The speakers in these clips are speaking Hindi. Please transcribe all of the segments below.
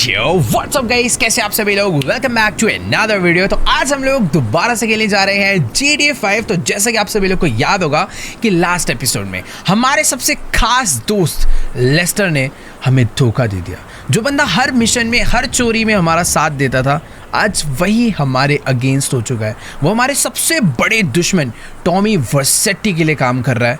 यो व्हाट्स अप गाइस, कैसे आप सभी लोग। Welcome back to another video. तो आज हम लोग दोबारा से खेलने जा रहे हैं GTA 5। तो जैसा कि आप सभी लोग को याद होगा कि लास्ट एपिसोड में हमारे सबसे खास दोस्त लेस्टर ने हमें धोखा दे दिया। जो बंदा हर मिशन में, हर चोरी में हमारा साथ देता था, आज वही हमारे अगेंस्ट हो चुका है। वो हमारे सबसे बड़े दुश्मन टॉमी वर्सेटी के लिए काम कर रहा है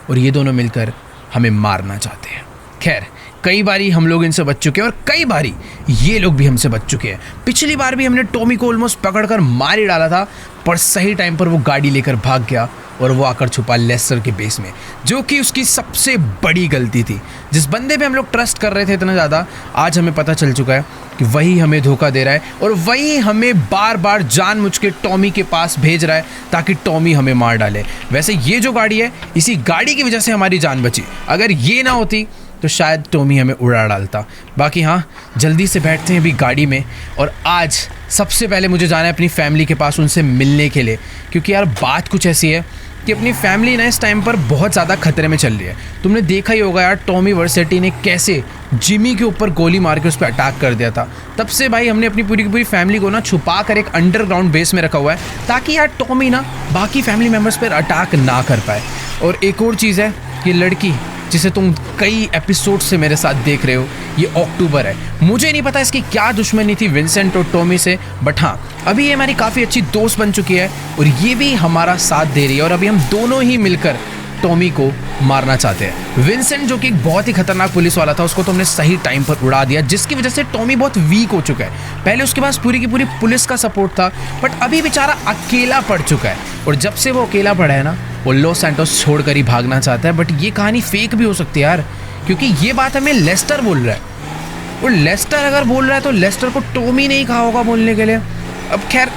और ये दोनों मिलकर हमें मारना चाहते हैं। खैर, कई बारी हम लोग इनसे बच चुके हैं और कई बारी ये लोग भी हमसे बच चुके हैं। पिछली बार भी हमने टॉमी को ऑलमोस्ट पकड़कर मार ही डाला था, पर सही टाइम पर वो गाड़ी लेकर भाग गया और वो आकर छुपा लेस्टर के बेस में, जो कि उसकी सबसे बड़ी गलती थी। जिस बंदे पे हम लोग ट्रस्ट कर रहे थे इतना ज़्यादा, आज हमें पता चल चुका है कि वही हमें धोखा दे रहा है और वही हमें बार बार जानबूझ के टॉमी के पास भेज रहा है ताकि टॉमी हमें मार डाले। वैसे ये जो गाड़ी है, इसी गाड़ी की वजह से हमारी जान बची। अगर ये ना होती तो शायद टॉमी हमें उड़ा डालता। बाकी हाँ, जल्दी से बैठते हैं अभी गाड़ी में और आज सबसे पहले मुझे जाना है अपनी फैमिली के पास उनसे मिलने के लिए, क्योंकि यार बात कुछ ऐसी है कि अपनी फैमिली ना इस टाइम पर बहुत ज़्यादा खतरे में चल रही है। तुमने देखा ही होगा यार, टॉमी वर्सेटी ने कैसे जिमी के ऊपर गोली मार के उस पर अटैक कर दिया था। तब से भाई हमने अपनी पूरी की पूरी फैमिली को ना छुपा कर एक अंडरग्राउंड बेस में रखा हुआ है ताकि यार टॉमी ना बाकी फैमिली मेम्बर्स पर अटैक ना कर पाए। और एक और चीज़ है, ये लड़की जिसे तुम कई एपिसोड से मेरे साथ देख रहे हो, ये अक्टूबर है। मुझे नहीं पता इसकी क्या दुश्मनी थी विंसेंट और टॉमी से, बट हाँ, अभी ये हमारी काफ़ी अच्छी दोस्त बन चुकी है और ये भी हमारा साथ दे रही है और अभी हम दोनों ही मिलकर टॉमी को मारना चाहते हैं। विंसेंट जो कि एक बहुत ही खतरनाक पुलिस वाला था, उसको तो हमने सही टाइम पर उड़ा दिया, जिसकी वजह से टॉमी बहुत वीक हो चुका है। पहले उसके पास पूरी की पूरी पुलिस का सपोर्ट था, बट अभी बेचारा अकेला पड़ चुका है। और जब से वो अकेला पड़ा है ना, वो लॉस सैंटोस छोड़कर ही भागना चाहता है। बट ये कहानी फेक भी हो सकती है यार, क्योंकि ये बात हमें लेस्टर बोल रहा है और लेस्टर अगर बोल रहा है तो लेस्टर को टॉमी नहीं कहा होगा बोलने के लिए। अब खैर,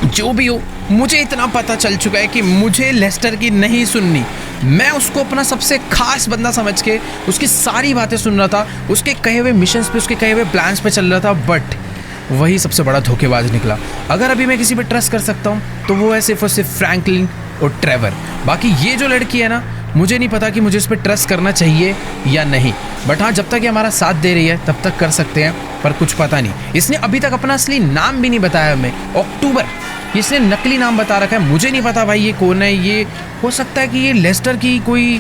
जो भी हो, मुझे इतना पता चल चुका है कि मुझे लेस्टर की नहीं सुननी। मैं उसको अपना सबसे खास बंदा समझ के उसकी सारी बातें सुन रहा था, उसके कहे हुए मिशंस पे, उसके कहे हुए प्लान्स पे चल रहा था, बट वही सबसे बड़ा धोखेबाज निकला। अगर अभी मैं किसी पे ट्रस्ट कर सकता हूँ तो वो है सिर्फ और सिर्फ फ्रैंकलिन और ट्रेवर। बाकी ये जो लड़की है ना, मुझे नहीं पता कि मुझे इस पर ट्रस्ट करना चाहिए या नहीं, बट हाँ, जब तक ये हमारा साथ दे रही है तब तक कर सकते हैं। पर कुछ पता नहीं, इसने अभी तक अपना असली नाम भी नहीं बताया हमें। अक्टूबर, इसने नकली नाम बता रखा है। मुझे नहीं पता भाई ये कौन है। ये हो सकता है कि ये लेस्टर की कोई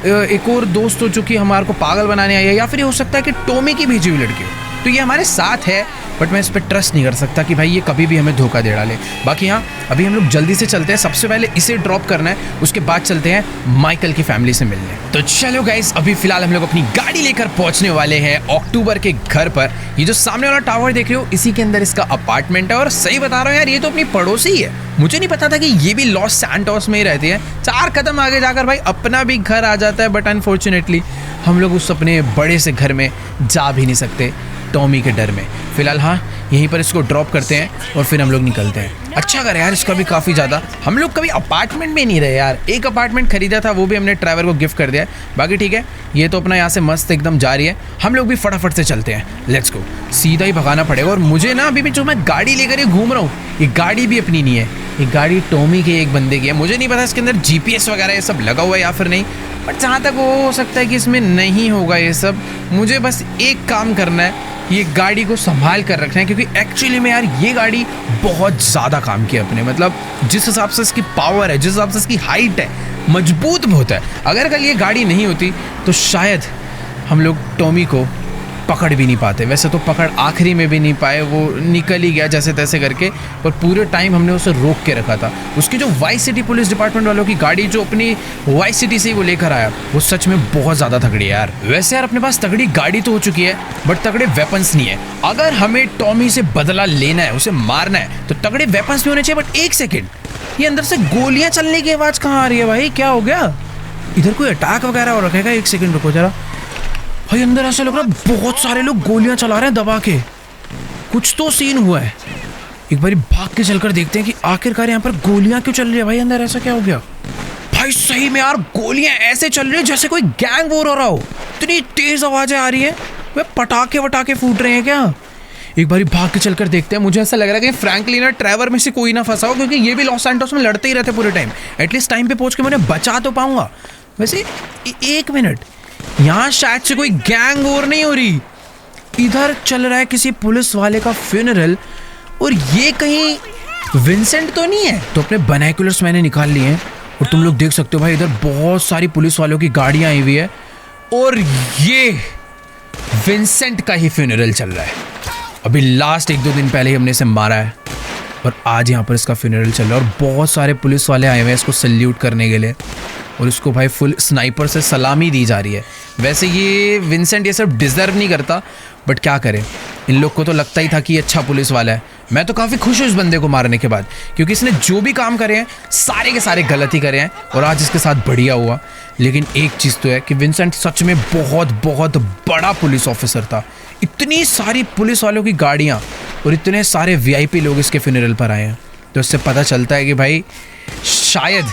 एक और दोस्त हो जो कि हमारे को पागल बनाने आई है, या फिर ये हो सकता है कि टॉमी की भेजी हुई लड़की हो। तो ये हमारे साथ है, बट मैं इस पर ट्रस्ट नहीं कर सकता कि भाई ये कभी भी हमें धोखा दे डाले। बाकी हाँ, अभी हम लोग जल्दी से चलते हैं। सबसे पहले इसे ड्रॉप करना है, उसके बाद चलते हैं माइकल की फैमिली से मिलने। तो चलो गाइस, अभी फिलहाल हम लोग अपनी गाड़ी लेकर पहुंचने वाले हैं अक्टूबर के घर पर। ये जो सामने वाला टावर देख रहे हो, इसी के अंदर इसका अपार्टमेंट है। और सही बता रहा हूँ यार, ये तो अपनी पड़ोसी है। मुझे नहीं पता था कि ये भी लॉस सैंटोस में ही रहती है। 4 कदम आगे जाकर भाई अपना भी घर आ जाता है, बट अनफॉर्चुनेटली हम लोग उस अपने बड़े से घर में जा भी नहीं सकते टॉमी के डर में। फिलहाल हाँ, यहीं पर इसको ड्रॉप करते हैं और फिर हम लोग निकलते हैं। अच्छा कर यार, इसका भी काफ़ी ज़्यादा, हम लोग कभी अपार्टमेंट में नहीं रहे यार। एक अपार्टमेंट खरीदा था, वो भी हमने ड्राइवर को गिफ्ट कर दिया है। बाकी ठीक है, ये तो अपना यहाँ से मस्त एकदम जा रही है। हम लोग भी फटाफट से चलते हैं, लेट्स गो। सीधा ही भगाना पड़ेगा। और मुझे ना अभी भी जो मैं गाड़ी लेकर ये घूम रहा हूँ, ये गाड़ी भी अपनी नहीं है, ये गाड़ी टॉमी के एक बंदे की है। मुझे नहीं पता इसके अंदर GPS वगैरह ये सब लगा हुआ है या फिर नहीं, बट जहाँ तक वो हो सकता है कि इसमें नहीं होगा ये सब। मुझे बस एक काम करना है, ये गाड़ी को संभाल कर रखना है, क्योंकि एक्चुअली में यार ये गाड़ी बहुत ज़्यादा काम किया अपने, मतलब जिस हिसाब से इसकी पावर है, जिस हिसाब से इसकी हाइट है, मजबूत बहुत है। अगर कल ये गाड़ी नहीं होती तो शायद हम लोग टॉमी को पकड़ भी नहीं पाते। वैसे तो पकड़ आखिरी में भी नहीं पाए, वो निकल ही गया जैसे तैसे करके, पर पूरे टाइम हमने उसे रोक के रखा था। उसकी जो वाई सिटी पुलिस डिपार्टमेंट वालों की गाड़ी जो अपनी वाई सिटी से ही वो लेकर आया, वो सच में बहुत ज़्यादा तगड़ी है यार। वैसे यार अपने पास तगड़ी गाड़ी तो हो चुकी है, बट तगड़े वेपन्स नहीं है। अगर हमें टॉमी से बदला लेना है, उसे मारना है, तो तगड़े वेपन्स भी होने चाहिए। बट एक सेकेंड, ये अंदर से गोलियाँ चलने की आवाज़ कहाँ आ रही है भाई? क्या हो गया? इधर कोई अटैक वगैरह हो रखेगा? एक सेकेंड रुको जरा भाई, अंदर ऐसे लग रहा है बहुत सारे लोग गोलियां चला रहे हैं दबा के। कुछ तो सीन हुआ है। एक बारी भाग के चलकर देखते हैं कि आखिरकार यहाँ पर गोलियां क्यों चल रही है भाई। अंदर ऐसा क्या हो गया भाई? सही में यार गोलियां ऐसे चल रही है जैसे कोई गैंग वॉर हो रहा हो। इतनी तेज आवाजें आ रही है, वे पटाखे वटाखे फूट रहे हैं क्या? एक बारी भाग के चलकर देखते हैं। मुझे ऐसा लग रहा है कि फ्रैंकलिन और ट्रेवर में से कोई ना फंसा हो, क्योंकि ये भी लॉस सैंटोस में लड़ते ही रहते पूरे टाइम। एटलीस्ट टाइम पे पहुंच के मैं बचा तो पाऊंगा। वैसे एक मिनट, यहाँ शायद से कोई गैंग वॉर नहीं हो रही, इधर चल रहा है किसी पुलिस वाले का फ्यूनरल, और ये कहीं विंसेंट तो नहीं है। तो अपने बाइनोकुलर्स मैंने निकाल लिए हैं और तुम लोग देख सकते हो भाई, इधर बहुत सारी पुलिस वालों की गाड़ियां आई हुई है और ये विंसेंट का ही फ्यूनरल चल रहा है। अभी लास्ट 1-2 दिन पहले ही हमने इसे मारा है और आज यहाँ पर इसका फ्यूनरल चल रहा है और बहुत सारे पुलिस वाले आए हुए हैं इसको सल्यूट करने के लिए और इसको भाई फुल स्नाइपर से सलामी दी जा रही है। वैसे ये विंसेंट ये सब डिज़र्व नहीं करता, बट क्या करें, इन लोग को तो लगता ही था कि ये अच्छा पुलिस वाला है। मैं तो काफ़ी खुश हूँ इस बंदे को मारने के बाद, क्योंकि इसने जो भी काम करे हैं सारे के सारे गलत ही करे हैं और आज इसके साथ बढ़िया हुआ। लेकिन एक चीज़ तो है कि विंसेंट सच में बहुत बहुत बड़ा पुलिस ऑफिसर था। इतनी सारी पुलिस वालों की गाड़ियाँ और इतने सारे VIP लोग इसके फ्यूनरल पर आए हैं, तो इससे पता चलता है कि भाई शायद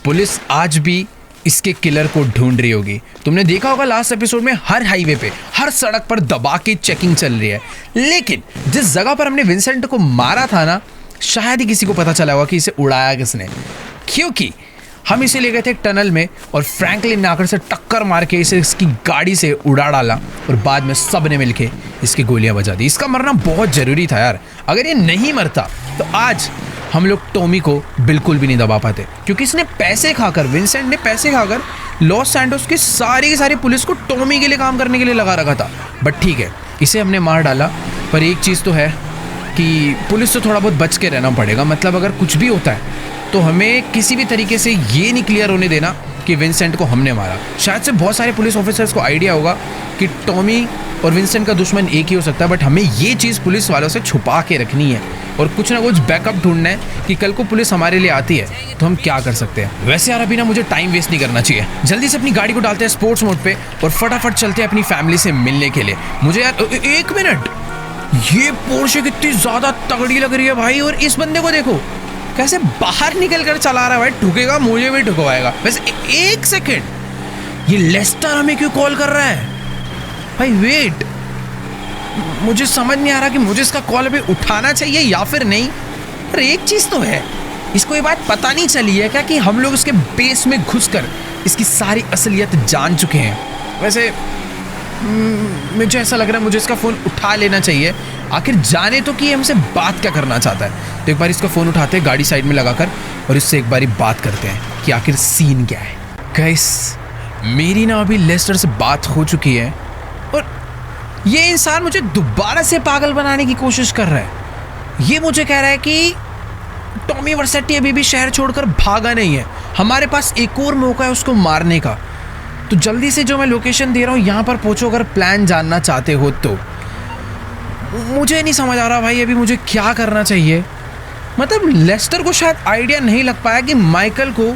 पुलिस आज भी इसके किलर को ढूंढ रही होगी। तुमने देखा होगा लास्ट एपिसोड में हर हाईवे पे, हर सड़क पर दबा के चेकिंग चल रही है। लेकिन जिस जगह पर हमने विंसेंट को मारा था ना, शायद ही किसी को पता चला होगा कि इसे उड़ाया किसने, क्योंकि हम इसे ले गए थे एक टनल में और फ्रैंकलिन ने आकर से टक्कर मार के इसे इसकी गाड़ी से उड़ा डाला और बाद में सब ने मिलके इसकी गोलियां बजा दी। इसका मरना बहुत ज़रूरी था यार। अगर ये नहीं मरता तो आज हम लोग टॉमी को बिल्कुल भी नहीं दबा पाते, क्योंकि इसने पैसे खाकर, विंसेंट ने पैसे खाकर लॉस सैंटोस की सारी पुलिस को टॉमी के लिए काम करने के लिए लगा रखा था। बट ठीक है, इसे हमने मार डाला। पर एक चीज़ तो है कि पुलिस से थोड़ा बहुत बच के रहना पड़ेगा। मतलब अगर कुछ भी होता है तो हमें किसी भी तरीके से ये नहीं क्लियर होने देना कि विंसेंट को हमने मारा। शायद से बहुत सारे पुलिस ऑफिसर्स को आइडिया होगा कि टॉमी और विंसेंट का दुश्मन एक ही हो सकता है, बट हमें ये चीज़ पुलिस वालों से छुपा के रखनी है और कुछ ना कुछ बैकअप ढूंढना है कि कल को पुलिस हमारे लिए आती है तो हम क्या कर सकते हैं। वैसे यार अभी ना मुझे टाइम वेस्ट नहीं करना चाहिए, जल्दी से अपनी गाड़ी को डालते हैं स्पोर्ट्स मोड पे और फटाफट चलते हैं अपनी फैमिली से मिलने के लिए। मुझे यार 1 मिनट, ये पोर्शे कितनी ज़्यादा तगड़ी लग रही है भाई, और इस बंदे को देखो कैसे बाहर निकल कर चला रहा है भाई। ठुकेगा, मुझे भी ठुकवाएगा। वैसे 1 सेकेंड, ये लेस्टर हमें क्यों कॉल कर रहा है भाई? वेट, मुझे समझ नहीं आ रहा कि मुझे इसका कॉल अभी उठाना चाहिए या फिर नहीं। पर एक चीज़ तो है, इसको ये बात पता नहीं चली है क्या कि हम लोग इसके बेस में घुसकर इसकी सारी असलियत जान चुके हैं। वैसे मुझे ऐसा लग रहा है मुझे इसका फ़ोन उठा लेना चाहिए, आखिर जाने तो कि हमसे बात क्या करना चाहता है। तो एक बार इसका फ़ोन उठाते हैं गाड़ी साइड में लगाकर और इससे एक बारी बात करते हैं कि आखिर सीन क्या है। गाइस, मेरी ना अभी लेस्टर से बात हो चुकी है और ये इंसान मुझे दोबारा से पागल बनाने की कोशिश कर रहा है। ये मुझे कह रहा है कि टॉमी वर्सेटी अभी भी शहर छोड़कर भागा नहीं है, हमारे पास एक और मौका है उसको मारने का। तो जल्दी से जो मैं लोकेशन दे रहा हूँ यहाँ पर पहुँचो अगर प्लान जानना चाहते हो तो। मुझे नहीं समझ आ रहा भाई अभी मुझे क्या करना चाहिए। मतलब लेस्टर को शायद आइडिया नहीं लग पाया कि माइकल को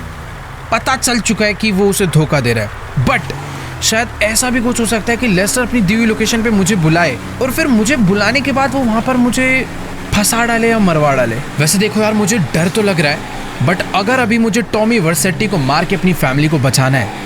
पता चल चुका है कि वो उसे धोखा दे रहा है, बट शायद ऐसा भी कुछ हो सकता है कि लेस्टर अपनी दी हुई लोकेशन पे मुझे बुलाए और फिर मुझे बुलाने के बाद वो वहाँ पर मुझे फंसा डाले या मरवा डाले। वैसे देखो यार, मुझे डर तो लग रहा है, बट अगर अभी मुझे टॉमी वर्सेटी को मार के अपनी फैमिली को बचाना है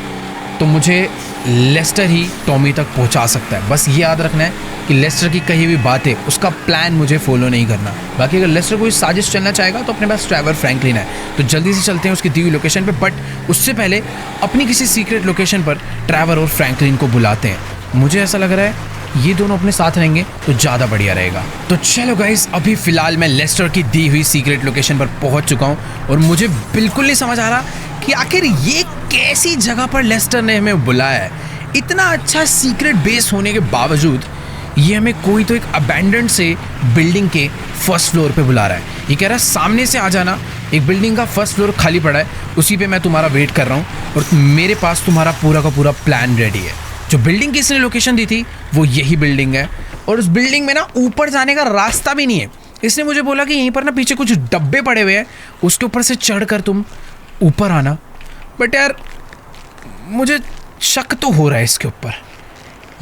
तो मुझे लेस्टर ही टॉमी तक पहुंचा सकता है। बस ये याद रखना है कि लेस्टर की कही हुई बातें, उसका प्लान मुझे फॉलो नहीं करना। बाकी अगर लेस्टर कोई साजिश चलना चाहेगा तो अपने पास ट्रेवर फ्रैंकलिन है, तो जल्दी से चलते हैं उसकी दी हुई लोकेशन पे। बट उससे पहले अपनी किसी सीक्रेट लोकेशन पर ट्रेवर और फ्रैंकलिन को बुलाते हैं। मुझे ऐसा लग रहा है ये दोनों अपने साथ रहेंगे तो ज़्यादा बढ़िया रहेगा। तो चलो गाइस, अभी फ़िलहाल मैं लेस्टर की दी हुई सीक्रेट लोकेशन पर पहुंच चुका हूं और मुझे बिल्कुल नहीं समझ आ रहा कि आखिर ये कैसी जगह पर लेस्टर ने हमें बुलाया है। इतना अच्छा सीक्रेट बेस होने के बावजूद ये हमें कोई तो एक अबैंडन्ड से बिल्डिंग के फर्स्ट फ्लोर पे बुला रहा है। ये कह रहा है सामने से आ जाना, एक बिल्डिंग का फर्स्ट फ्लोर खाली पड़ा है, उसी पे मैं तुम्हारा वेट कर रहा हूँ और मेरे पास तुम्हारा पूरा का पूरा प्लान रेडी है। जो बिल्डिंग की इसने लोकेशन दी थी वो यही बिल्डिंग है और उस बिल्डिंग में ना ऊपर जाने का रास्ता भी नहीं है। इसने मुझे बोला कि यहीं पर ना पीछे कुछ डब्बे पड़े हुए हैं, उसके ऊपर से चढ़कर तुम ऊपर आना। बट यार मुझे शक तो हो रहा है इसके ऊपर,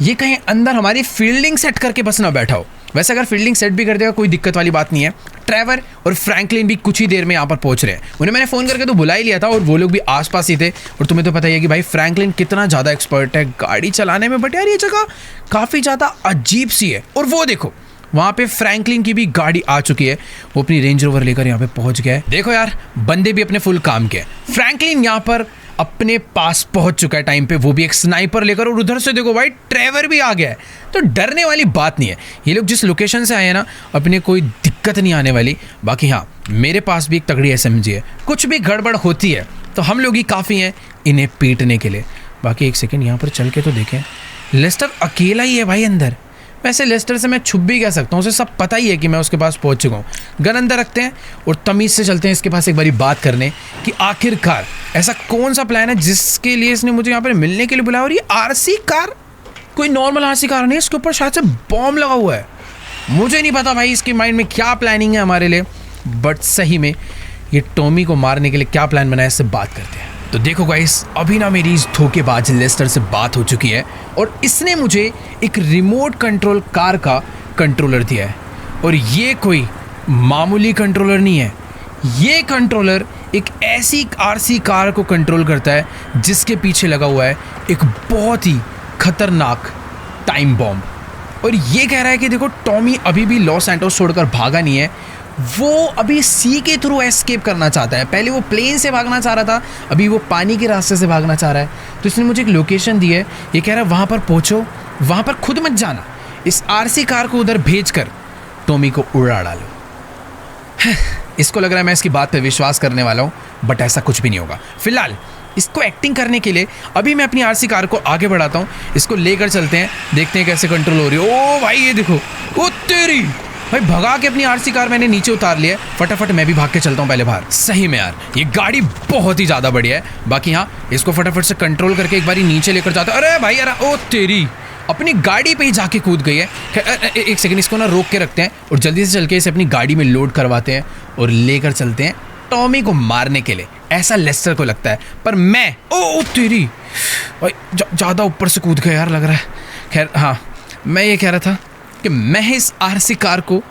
ये कहीं अंदर हमारी फील्डिंग सेट करके बस ना बैठा हो। वैसे अगर फील्डिंग सेट भी कर देगा कोई दिक्कत वाली बात नहीं है। ट्रेवर और फ्रैंकलिन भी कुछ ही देर में यहाँ पर पहुँच रहे हैं। उन्हें मैंने फ़ोन करके तो बुला ही लिया था और वो लोग भी आसपास ही थे। और तुम्हें तो पता ही है कि भाई फ्रैंकलिन कितना ज़्यादा एक्सपर्ट है गाड़ी चलाने में। बट यार ये जगह काफ़ी ज़्यादा अजीब सी है। और वो देखो वहाँ पे फ्रैंकलिन की भी गाड़ी आ चुकी है, वो अपनी रेंज रोवर लेकर यहाँ पे पहुँच गया है। देखो यार, बंदे भी अपने फुल काम के। फ्रैंकलिन यहाँ पर अपने पास पहुंच चुका है टाइम पे, वो भी एक स्नाइपर लेकर, और उधर से देखो भाई ट्रेवर भी आ गया है। तो डरने वाली बात नहीं है, ये लोग जिस लोकेशन से आए हैं ना, अपने कोई दिक्कत नहीं आने वाली। बाकी हाँ, मेरे पास भी एक तगड़ी SMG है, कुछ भी गड़बड़ होती है तो हम लोग ही काफ़ी हैं इन्हें पीटने के लिए। बाकी एक सेकेंड यहाँ पर चल के तो देखें, लेस्टर अकेला ही है भाई अंदर। वैसे लेस्टर से मैं छुप भी कह सकता हूँ, उसे सब पता ही है कि मैं उसके पास पहुँच चुका हूँ। गन अंदर रखते हैं और तमीज़ से चलते हैं इसके पास एक बारी बात करने कि आखिरकार ऐसा कौन सा प्लान है जिसके लिए इसने मुझे यहाँ पर मिलने के लिए बुलाया। और ये RC कार कोई नॉर्मल RC कार नहीं, इसके ऊपर शायद से बॉम्ब लगा हुआ है। मुझे नहीं पता भाई इसके माइंड में क्या प्लानिंग है हमारे लिए, बट सही में ये टॉमी को मारने के लिए क्या प्लान बनाया, इससे बात करते हैं। तो देखो गाइस, अभी ना मेरी इस धोखेबाज लेस्टर से बात हो चुकी है और इसने मुझे एक रिमोट कंट्रोल कार का कंट्रोलर दिया है। और ये कोई मामूली कंट्रोलर नहीं है, ये कंट्रोलर एक ऐसी RC कार को कंट्रोल करता है जिसके पीछे लगा हुआ है एक बहुत ही खतरनाक टाइम बॉम्ब। और ये कह रहा है कि देखो टॉमी अभी भी लॉस सैंटोस छोड़कर भागा नहीं है, वो अभी सी के थ्रू एस्केप करना चाहता है। पहले वो प्लेन से भागना चाह रहा था, अभी वो पानी के रास्ते से भागना चाह रहा है। तो इसने मुझे एक लोकेशन दी है, ये कह रहा है वहाँ पर पहुँचो, वहाँ पर खुद मत जाना, इस RC कार को उधर भेज कर टॉमी को उड़ा डालो। इसको लग रहा है मैं इसकी बात पे विश्वास करने वाला हूँ, बट ऐसा कुछ भी नहीं होगा। फिलहाल इसको एक्टिंग करने के लिए अभी मैं अपनी RC कार को आगे बढ़ाता हूँ, इसको लेकर चलते हैं, देखते हैं कैसे कंट्रोल हो रही है। ओ भाई ये देखो, ओ तेरी भाई, भगा के अपनी RC कार मैंने नीचे उतार लिया है। फटाफट मैं भी भाग के चलता हूँ पहले बाहर। सही में यार ये गाड़ी बहुत ही ज़्यादा बढ़िया है। बाकी हाँ, इसको फटाफट से कंट्रोल करके एक बारी नीचे लेकर जाता हूँ। अरे भाई यार, ओ तेरी अपनी गाड़ी पे ही जाके कूद गई है। एक सेकंड, इसको ना रोक के रखते हैं और जल्दी से चल के इसे अपनी गाड़ी में लोड करवाते हैं और लेकर चलते हैं टॉमी को मारने के लिए। ऐसा लेस्टर को लगता है, पर मैं ओ तेरी भाई ज़्यादा ऊपर से कूद गया यार लग रहा है। खैर हाँ, मैं ये कह रहा था कि मैं इस RC कार को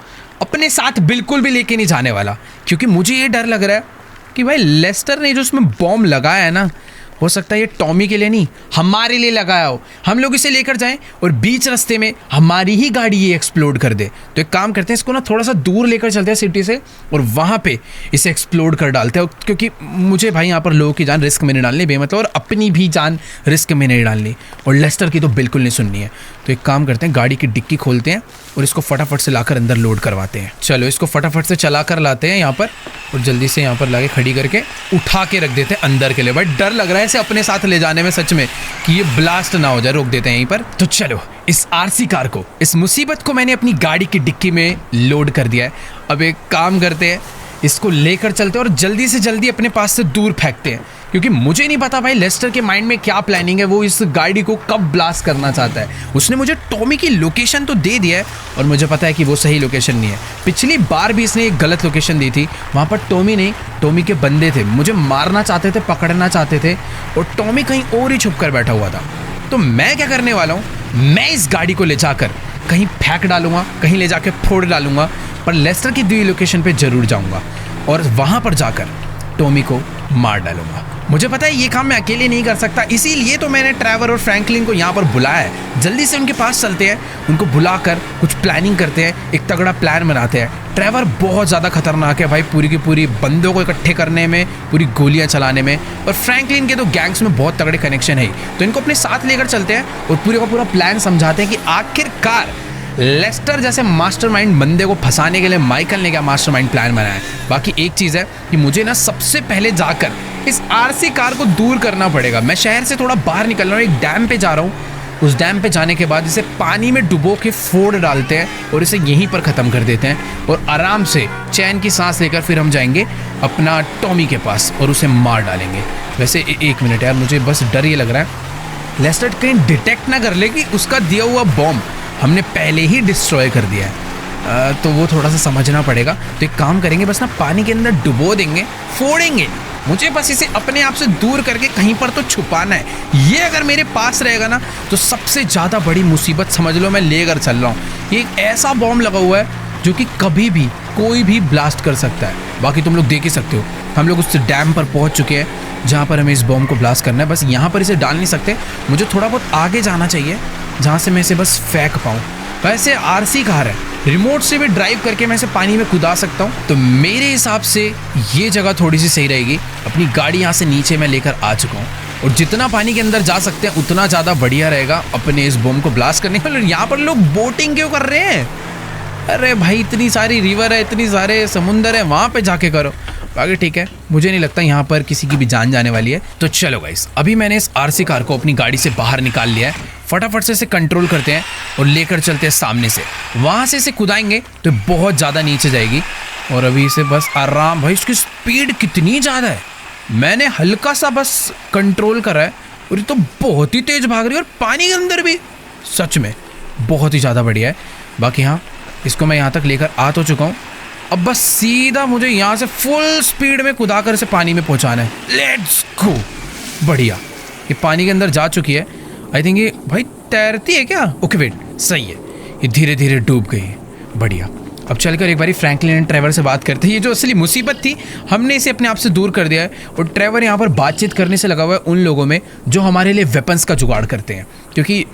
अपने साथ बिल्कुल भी लेके नहीं जाने वाला, क्योंकि मुझे ये डर लग रहा है कि भाई लेस्टर ने जो उसमें बॉम्ब लगाया है ना, हो सकता है ये टॉमी के लिए नहीं हमारे लिए लगाया हो। हम लोग इसे लेकर जाएं और बीच रास्ते में हमारी ही गाड़ी ये एक्सप्लोड कर दे। तो एक काम करते हैं, इसको ना थोड़ा सा दूर लेकर चलते हैं सिटी से और वहाँ पे इसे एक्सप्लोड कर डालते हैं, क्योंकि मुझे भाई यहाँ पर लोगों की जान रिस्क में नहीं डालनी बेमतलब, और अपनी भी जान रिस्क में नहीं डालनी, और लेस्टर की तो बिल्कुल नहीं सुननी है। तो एक काम करते हैं, गाड़ी की डिक्की खोलते हैं और इसको फटाफट से लाकर अंदर लोड करवाते हैं। चलो इसको फटाफट से चला कर लाते हैं यहाँ पर और जल्दी से यहाँ पर लाके खड़ी करके उठा के रख देते हैं अंदर के लिए। भाई डर लग रहा है इसे अपने साथ ले जाने में सच में, कि ये ब्लास्ट ना हो जाए। रोक देते हैं यहीं पर। तो चलो इस RC कार को, इस मुसीबत को मैंने अपनी गाड़ी की डिक्की में लोड कर दिया है। अब एक काम करते हैं, इसको लेकर चलते हैं और जल्दी से जल्दी अपने पास से दूर फेंकते हैं, क्योंकि मुझे नहीं पता भाई लेस्टर के माइंड में क्या प्लानिंग है, वो इस गाड़ी को कब ब्लास्ट करना चाहता है। उसने मुझे टॉमी की लोकेशन तो दे दिया है और मुझे पता है कि वो सही लोकेशन नहीं है। पिछली बार भी इसने एक गलत लोकेशन दी थी, वहाँ पर टॉमी नहीं, टॉमी के बंदे थे, मुझे मारना चाहते थे, पकड़ना चाहते थे, और टॉमी कहीं और ही छुप कर बैठा हुआ था। तो मैं क्या करने वाला हूँ, मैं इस गाड़ी को ले जाकर कहीं फेंक डालूंगा, कहीं ले जाकर फोड़ डालूंगा, पर लेस्टर की दी हुई लोकेशन पे जरूर जाऊंगा और वहाँ पर जाकर टॉमी को मार डालूंगा। मुझे पता है ये काम मैं अकेले नहीं कर सकता, इसीलिए तो मैंने ट्रेवर और फ्रैंकलिन को यहाँ पर बुलाया है। जल्दी से उनके पास चलते हैं, उनको बुलाकर कुछ प्लानिंग करते हैं, एक तगड़ा प्लान बनाते हैं। ट्रेवर बहुत ज़्यादा खतरनाक है भाई, पूरी की पूरी बंदों को इकट्ठे करने में, पूरी गोलियाँ चलाने में, और फ्रैंकलिन के तो गैंग्स में बहुत तगड़े कनेक्शन है। तो इनको अपने साथ लेकर चलते हैं और पूरे का पूरा प्लान समझाते हैं कि आखिरकार लेस्टर जैसे मास्टरमाइंड बंदे को फंसाने के लिए माइकल ने क्या मास्टरमाइंड प्लान बनाया है। बाकी एक चीज़ है कि मुझे ना सबसे पहले जाकर इस RC कार को दूर करना पड़ेगा। मैं शहर से थोड़ा बाहर निकल रहा हूँ, एक डैम पे जा रहा हूँ। उस डैम पे जाने के बाद इसे पानी में डुबो के फोड़ डालते हैं और इसे यहीं पर ख़त्म कर देते हैं, और आराम से चैन की सांस लेकर फिर हम जाएंगे अपना टॉमी के पास और उसे मार डालेंगे। वैसे एक मिनट यार, मुझे बस डर ये लग रहा है लेस्टर कहीं डिटेक्ट ना कर ले कि उसका दिया हुआ बॉम्ब हमने पहले ही डिस्ट्रॉय कर दिया है। तो वो थोड़ा सा समझना पड़ेगा। तो एक काम करेंगे, बस ना पानी के अंदर डुबो देंगे, फोड़ेंगे। मुझे बस इसे अपने आप से दूर करके कहीं पर तो छुपाना है। ये अगर मेरे पास रहेगा ना तो सबसे ज़्यादा बड़ी मुसीबत समझ लो मैं लेकर चल रहा हूँ। ये एक ऐसा बॉम्ब लगा हुआ है जो कि कभी भी कोई भी ब्लास्ट कर सकता है। बाकी तुम लोग देख ही सकते हो, हम लोग उस डैम पर पहुँच चुके हैं जहाँ पर हमें इस बॉम्ब को ब्लास्ट करना है। बस यहाँ पर इसे डाल नहीं सकते, मुझे थोड़ा बहुत आगे जाना चाहिए जहाँ से मैं इसे बस फेंक पाऊँ। वैसे आरसी कार है, रिमोट से भी ड्राइव करके मैं इसे पानी में कूदा सकता हूँ, तो मेरे हिसाब से ये जगह थोड़ी सी सही रहेगी। अपनी गाड़ी यहाँ से नीचे मैं लेकर आ चुका हूँ और जितना पानी के अंदर जा सकते हैं उतना ज़्यादा बढ़िया रहेगा अपने इस बम को ब्लास्ट करने के लिए। यहाँ पर लोग बोटिंग क्यों कर रहे हैं? अरे भाई इतनी सारी रिवर है, इतनी सारे समुंदर है, वहाँ पे जाके करो। बाकी ठीक है, मुझे नहीं लगता यहाँ पर किसी की भी जान जाने वाली है। तो चलो गाइस, अभी मैंने इस आरसी कार को अपनी गाड़ी से बाहर निकाल लिया है। फटाफट से इसे कंट्रोल करते हैं और लेकर चलते हैं सामने से। वहाँ से इसे कुदाएंगे तो बहुत ज़्यादा नीचे जाएगी और अभी इसे बस आराम, भाई इसकी स्पीड कितनी ज़्यादा है, मैंने हल्का सा बस कंट्रोल करा है और ये तो बहुत ही तेज़ भाग रही है और पानी के अंदर भी, सच में बहुत ही ज़्यादा बढ़िया है। बाकी हाँ, इसको मैं यहाँ तक लेकर आ तो चुका हूँ, अब बस सीधा मुझे यहाँ से फुल स्पीड में कुदा कर इसे पानी में पहुँचाना है। Let's go. बढ़िया, ये पानी के अंदर जा चुकी है। आई थिंक ये भाई तैरती है क्या? ओके वेट, सही है, ये धीरे धीरे डूब गई है। बढ़िया, अब चलकर एक बारी फ्रैंकलिन एंड ट्रेवर से बात करते हैं। ये जो असली मुसीबत थी, हमने इसे अपने आप से दूर कर दिया है और ट्रेवर यहाँ पर बातचीत करने से लगा हुआ है उन लोगों में जो हमारे लिए वेपन्स का जुगाड़ करते हैं, क्योंकि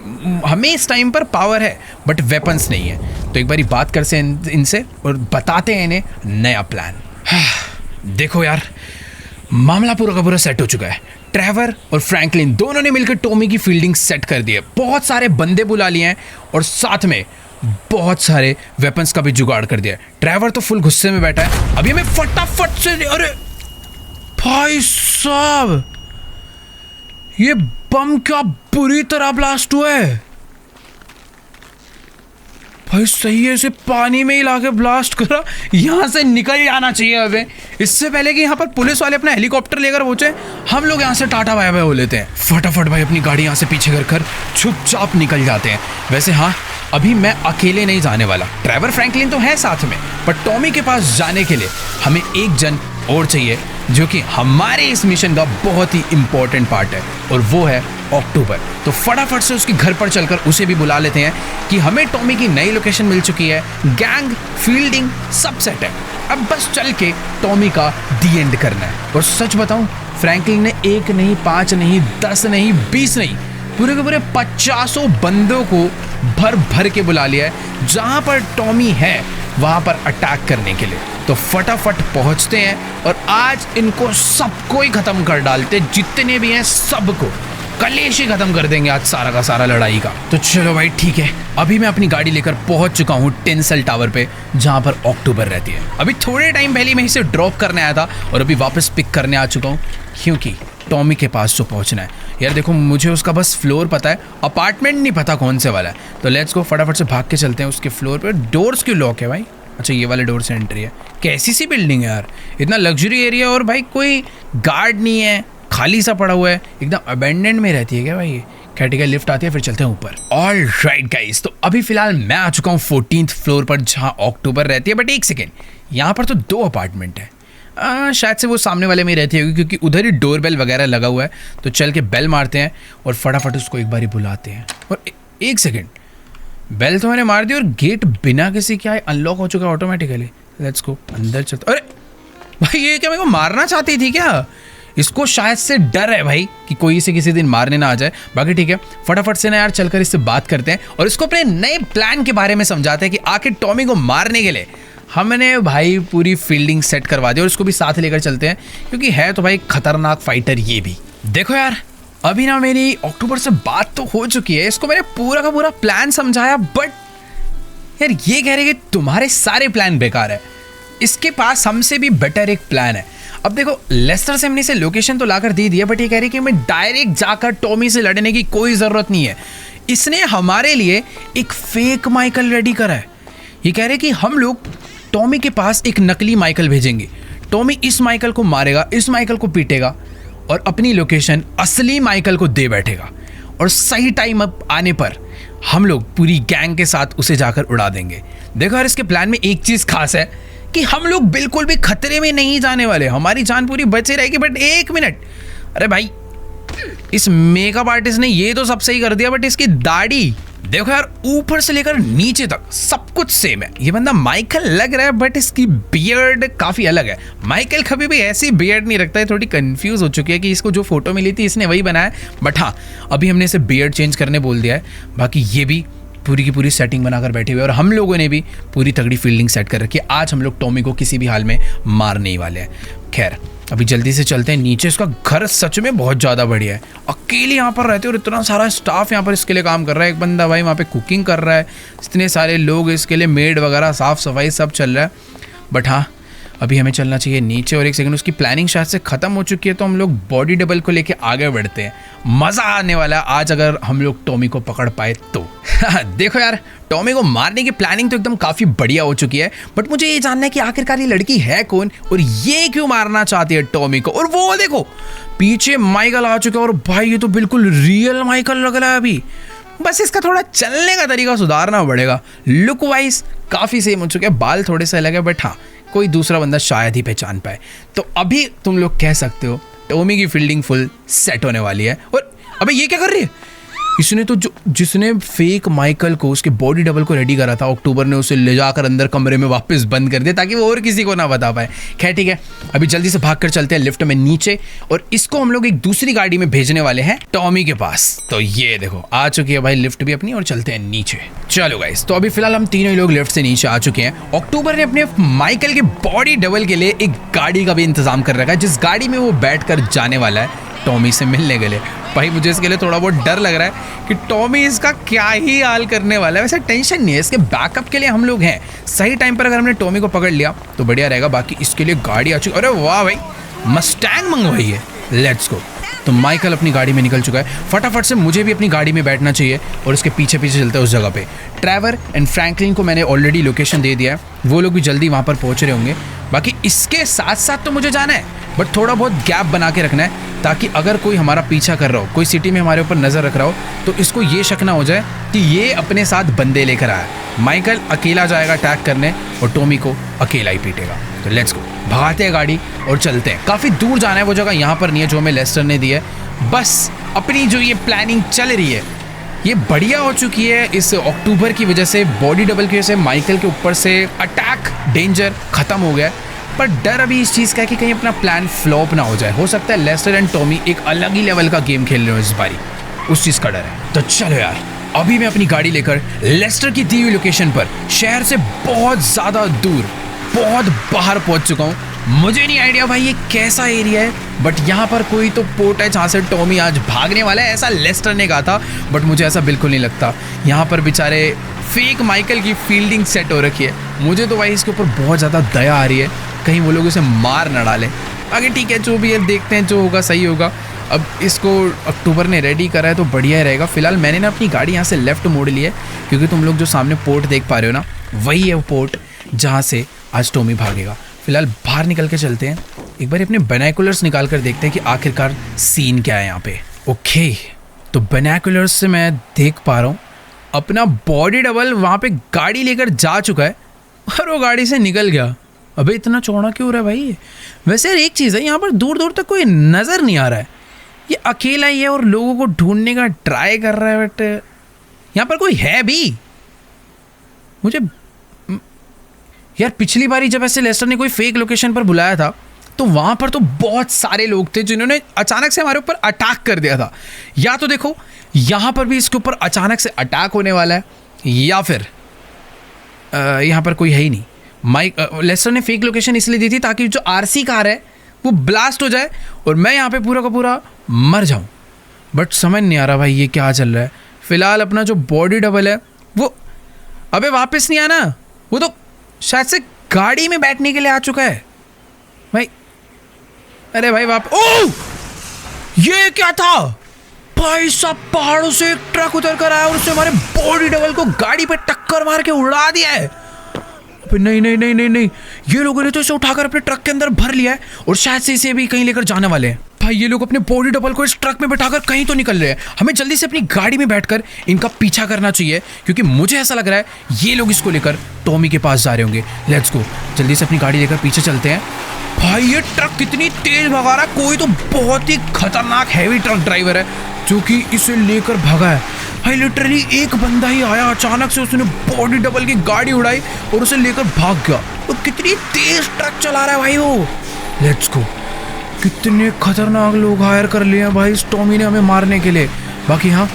हमें इस टाइम पर पावर है बट वेपन्स नहीं है। तो एक बारी बात करते हैं इनसे और बताते हैं इन्हें नया प्लान। देखो यार, मामला पूरा का पूरा सेट हो चुका है। ट्रेवर और फ्रैंकलिन दोनों ने मिलकर टॉमी की फील्डिंग सेट कर दी है, बहुत सारे बंदे बुला लिए हैं और साथ में बहुत सारे वेपन्स का भी जुगाड़ कर दिया है। ट्रेवर तो फुल गुस्से में बैठा है। अभी हमें फटाफट से, अरे भाई साहब, ये बम क्या बुरी तरह ब्लास्ट हुआ है भाई। सही है, इसे पानी में ही लाके ब्लास्ट करा। यहाँ से निकल जाना चाहिए अबे, इससे पहले कि यहाँ पर पुलिस वाले अपना हेलीकॉप्टर लेकर पहुंचे। हम लोग यहाँ से टाटा बाय बाय हो लेते हैं। फटाफट भाई अपनी गाड़ी यहाँ से पीछे कर चुपचाप निकल जाते हैं। वैसे हाँ, अभी मैं अकेले नहीं जाने वाला, ट्रेवर फ्रैंकलिन तो है साथ में, पर टॉमी के पास जाने के लिए हमें एक जन और चाहिए जो कि हमारे इस मिशन का बहुत ही इंपॉर्टेंट पार्ट है, और वो है अक्टूबर। तो फटाफट से उसके घर पर चलकर उसे भी बुला लेते हैं कि हमें टॉमी की नई लोकेशन मिल चुकी है, गैंग फील्डिंग सब सेट है, अब बस चल के टॉमी का दी एंड करना है। और सच बताऊं, फ्रैंकलिन ने 1 नहीं 5 नहीं 10 नहीं 20 नहीं, पूरे के पूरे 50 बंदों को भर भर के बुला लिया है जहां पर टॉमी है वहां पर अटैक करने के लिए। तो फटाफट पहुंचते हैं और आज इनको सबको ही खत्म कर डालते, जितने भी हैं सबको कलेश ही खत्म कर देंगे आज सारा का सारा लड़ाई का। तो चलो भाई ठीक है, अभी मैं अपनी गाड़ी लेकर पहुंच चुका हूँ टेंसल टावर पे जहां पर अक्टूबर रहती है। अभी थोड़े टाइम पहले मैं इसे ड्रॉप करने आया था और अभी वापस पिक करने आ चुका हूँ, क्योंकि टॉमी के पास जो पहुंचना है। यार देखो, मुझे उसका बस फ्लोर पता है, अपार्टमेंट नहीं पता कौन से वाला है। तो लेट्स गो, फटाफट से भाग के चलते हैं उसके फ्लोर पे। डोर्स क्यों लॉक है भाई? अच्छा, ये वाले डोर से एंट्री है। कैसी सी बिल्डिंग है यार, इतना लग्जरी एरिया और भाई कोई गार्ड नहीं है, खाली सा पड़ा हुआ है, एकदम अबेंडेंड में रहती है क्या भाई? कैटेगरी लिफ्ट आती है, फिर चलते हैं ऊपर। ऑल राइट गाइस, तो अभी फिलहाल मैं आ चुका हूँ 14th फ्लोर पर जहाँ अक्टूबर रहती है। बट एक सेकेंड, यहाँ पर तो 2 अपार्टमेंट है। शायद से वो सामने वाले में रहती होगी, क्योंकि उधर ही डोर बेल वगैरह लगा हुआ है। तो चल के बेल मारते हैं और फटाफट उसको एक बारी बुलाते हैं। और एक सेकेंड, बेल तो मैंने मार दी और गेट बिना किसी क्या अनलॉक हो चुका है ऑटोमेटिकली। लेट्स गो, अंदर चलते। अरे भाई, ये क्या मेरे को मारना चाहती थी क्या? इसको शायद से डर है भाई कि कोई इसे किसी दिन मारने ना आ जाए। बाकी ठीक है, फटाफट से ना यार चलकर इससे बात करते हैं और इसको अपने नए प्लान के बारे में समझाते हैं कि आखिर टॉमी को मारने के लिए हमने भाई पूरी फील्डिंग सेट करवा दी और इसको भी साथ लेकर चलते हैं, क्योंकि है तो भाई खतरनाक फाइटर ये भी। देखो यार, अभी ना मेरी अक्टूबर से बात तो हो चुकी है, इसको मैंने पूरा का पूरा प्लान समझाया, बट यार ये कह रहे कि तुम्हारे सारे प्लान बेकार है, इसके पास हमसे भी बेटर एक प्लान है। अब देखो, लेस्टर से हमने इसे लोकेशन तो लाकर दे दिया, बट ये कह रही कि मैं डायरेक्ट जाकर टॉमी से लड़ने की कोई ज़रूरत नहीं है। इसने हमारे लिए एक फेक माइकल रेडी करा है। ये कह रहे कि हम लोग टॉमी के पास एक नकली माइकल भेजेंगे, टॉमी इस माइकल को मारेगा, इस माइकल को पीटेगा और अपनी लोकेशन असली माइकल को दे बैठेगा, और सही टाइम अप आने पर हम लोग पूरी गैंग के साथ उसे जाकर उड़ा देंगे। देखो यार, इसके प्लान में एक चीज़ खास है कि हम लोग बिल्कुल भी खतरे में नहीं जाने वाले, हमारी जान पूरी बची रहेगी। बट एक मिनट, अरे भाई, इस मेकअप आर्टिस्ट ने ये तो सब सही कर दिया, बट इसकी दाढ़ी देखो यार, ऊपर से लेकर नीचे तक सब कुछ सेम है। ये बंदा माइकल लग रहा है, बट इसकी बियर्ड काफ़ी अलग है। माइकल कभी भी ऐसी बियर्ड नहीं रखता है। थोड़ी कंफ्यूज हो चुकी है कि इसको जो फोटो मिली थी इसने वही बनाया, बट हाँ, अभी हमने इसे बियर्ड चेंज करने बोल दिया है। बाकी ये भी पूरी की पूरी सेटिंग बनाकर बैठे हुए और हम लोगों ने भी पूरी तगड़ी फील्डिंग सेट कर रखी है। आज हम लोग टॉमी को किसी भी हाल में मारने ही वाले हैं। खैर अभी जल्दी से चलते हैं नीचे। इसका घर सच में बहुत ज़्यादा बढ़िया है। अकेले यहाँ पर रहते और इतना सारा स्टाफ यहाँ पर इसके लिए काम कर रहा है। एक बंदा भाई वहाँ पे कुकिंग कर रहा है, इतने सारे लोग इसके लिए, मेड वगैरह, साफ़ सफाई सब चल रहा है। बट हाँ अभी हमें चलना चाहिए नीचे और एक सेकंड, उसकी प्लानिंग शायद से ख़त्म हो चुकी है तो हम लोग बॉडी डबल को लेके आगे बढ़ते हैं। मज़ा आने वाला है आज अगर हम लोग टॉमी को पकड़ पाए तो। देखो यार, टॉमी को मारने की प्लानिंग तो एकदम काफ़ी बढ़िया हो चुकी है, बट मुझे ये जानना है कि आखिरकार ये लड़की है कौन और ये क्यों मारना चाहती है टॉमी को। और वो देखो पीछे माइकल आ चुका है और भाई ये तो बिल्कुल रियल माइकल लग रहा है अभी। बस इसका थोड़ा चलने का तरीका सुधारना पड़ेगा। लुक वाइज काफ़ी सेम हो चुके हैं, बाल थोड़े से अलग है, बट हाँ कोई दूसरा बंदा शायद ही पहचान पाए। तो अभी तुम लोग कह सकते हो टॉमी की फील्डिंग फुल सेट होने वाली है। और अबे ये क्या कर रही है? इसने तो जिसने फेक माइकल को, उसके बॉडी डबल को रेडी करा था, अक्टूबर ने उसे ले जाकर अंदर कमरे में वापस बंद कर दिया ताकि वो और किसी को ना बता पाए। खैर ठीक है, अभी जल्दी से भाग कर चलते हैं लिफ्ट में नीचे और इसको हम लोग एक दूसरी गाड़ी में भेजने वाले हैं टॉमी के पास। तो ये देखो आ चुकी है भाई लिफ्ट भी अपनी और चलते हैं नीचे। चलो गाइस, तो अभी फिलहाल हम तीनों लोग लिफ्ट से नीचे आ चुके हैं। अक्टूबर ने अपने माइकल के बॉडी डबल के लिए एक गाड़ी का भी इंतजाम कर रखा है, जिस गाड़ी में वो बैठ कर जाने वाला है टॉमी से मिलने के लिए। भाई मुझे इसके लिए थोड़ा बहुत डर लग रहा है कि टॉमी इसका क्या ही हाल करने वाला है। वैसे टेंशन नहीं है, इसके बैकअप के लिए हम लोग हैं। सही टाइम पर अगर हमने टॉमी को पकड़ लिया तो बढ़िया रहेगा। बाकी इसके लिए गाड़ी आ चुकी। अरे वाह भाई, मस्टैंग मंगवाई है, लेट्स गो। तो माइकल अपनी गाड़ी में निकल चुका है। फटाफट से मुझे भी अपनी गाड़ी में बैठना चाहिए और उसके पीछे पीछे चलते हैं उस जगह पे। ट्रेवर एंड फ्रैंकलिन को मैंने ऑलरेडी लोकेशन दे दिया है, वो लोग भी जल्दी वहाँ पर पहुँच रहे होंगे। बाकी इसके साथ साथ तो मुझे जाना है, बट थोड़ा बहुत गैप बना के रखना है ताकि अगर कोई हमारा पीछा कर रहा हो, कोई सिटी में हमारे ऊपर नज़र रख रहा हो, तो इसको ये शक ना हो जाए कि ये अपने साथ बंदे लेकर आया। माइकल अकेला जाएगा अटैक करने और टॉमी को अकेला ही पीटेगा। तो लेट्स गो, भगाते हैं गाड़ी और चलते हैं। काफ़ी दूर जाना है, वो जगह यहाँ पर नहीं है जो हमें लेस्टर ने दी है। बस अपनी जो ये प्लानिंग चल रही है ये बढ़िया हो चुकी है। इस अक्टूबर की वजह से, बॉडी डबल की वजह से माइकल के ऊपर से अटैक डेंजर ख़त्म हो गया है। पर डर अभी इस चीज़ का है कि कहीं अपना प्लान फ्लॉप ना हो जाए। हो सकता है लेस्टर एंड टॉमी एक अलग ही लेवल का गेम खेल रहे हो इस बारी, उस चीज़ का डर है। तो चलो यार, अभी मैं अपनी गाड़ी लेकर लेस्टर की दी हुई लोकेशन पर शहर से बहुत ज़्यादा दूर, बहुत बाहर पहुंच चुका हूँ। मुझे नहीं आइडिया भाई ये कैसा एरिया है, बट यहाँ पर कोई तो पोर्ट है जहाँ से टॉमी आज भागने वाला है, ऐसा लेस्टर ने कहा था। बट मुझे ऐसा बिल्कुल नहीं लगता। यहाँ पर बेचारे फेक माइकल की फील्डिंग सेट हो रखी है। मुझे तो भाई इसके ऊपर बहुत ज़्यादा दया आ रही है, कहीं वो लोग इसे मार ना डालें। आगे ठीक है, जो भी है देखते हैं, जो होगा सही होगा। अब इसको अक्टूबर ने रेडी करा है तो बढ़िया ही रहेगा। फिलहाल मैंने ना अपनी गाड़ी यहाँ से लेफ्ट मोड़ ली है, क्योंकि तुम लोग जो सामने पोर्ट देख पा रहे हो ना, वही है वो पोर्ट जहाँ से आज टॉमी भागेगा। फिलहाल बाहर निकल के चलते हैं, एक बार अपने बाइनोकुलर्स निकाल कर देखते हैं कि आखिरकार सीन क्या है यहाँ पे। ओके, तो बाइनोकुलर्स से मैं देख पा रहा हूँ अपना बॉडी डबल वहाँ पे गाड़ी लेकर जा चुका है और वो गाड़ी से निकल गया। अबे इतना चौड़ा क्यों हो रहा है भाई? वैसे यार एक चीज़ है, यहाँ पर दूर दूर तक कोई नज़र नहीं आ रहा है। ये अकेला ही है और लोगों को ढूंढने का ट्राई कर रहा है, बट यहाँ पर कोई है भी? मुझे यार पिछली बारी जब ऐसे लेस्टर ने कोई फेक लोकेशन पर बुलाया था तो वहाँ पर तो बहुत सारे लोग थे जिन्होंने अचानक से हमारे ऊपर अटैक कर दिया था। या तो देखो यहाँ पर भी इसके ऊपर अचानक से अटैक होने वाला है, या फिर यहाँ पर कोई है ही नहीं। लेस्टर ने फेक लोकेशन इसलिए दी थी ताकि जो आरसी कार है वो ब्लास्ट हो जाए और मैं यहाँ पे पूरा का पूरा मर जाऊँ। बट समझ नहीं आ रहा भाई ये क्या चल रहा है। फिलहाल अपना जो बॉडी डबल है वो अबे वापस नहीं आना, वो तो शायद से गाड़ी में बैठने के लिए आ चुका है भाई। अरे भाई ओह, ये क्या था भाई साहब? पहाड़ों से एक ट्रक उतर कर आया और उसने हमारे बॉडी डबल को गाड़ी पे टक्कर मार के उड़ा दिया है। नहीं नहीं नहीं नहीं नहीं, ये लोगों ने तो इसे उठाकर अपने ट्रक के अंदर भर लिया है और शायद से इसे भी कहीं लेकर जाने वाले हैं। भाई ये लोग अपने बॉडी डबल को इस ट्रक में बैठाकर कहीं तो निकल रहे हैं। हमें जल्दी से अपनी गाड़ी में बैठकर इनका पीछा करना चाहिए, क्योंकि मुझे ऐसा लग रहा है ये लोग इसको लेकर टॉमी के पास जा रहे होंगे। लेट्स गो, जल्दी से अपनी गाड़ी लेकर पीछे चलते हैं। भाई ये ट्रक कितनी तेज भगा रहा है, कोई तो बहुत ही खतरनाक हैवी ट्रक ड्राइवर है जो कि इसे लेकर भागा है। भाई लिटरली एक बंदा ही आया, अचानक से उसने बॉडी डबल की गाड़ी उड़ाई और उसे लेकर भाग गया। तो कितनी तेज ट्रक चला रहा है भाई वो। लेट्स गो, कितने खतरनाक लोग हायर कर लिए हैं भाई इस टॉमी ने हमें मारने के लिए। बाकी हाँ,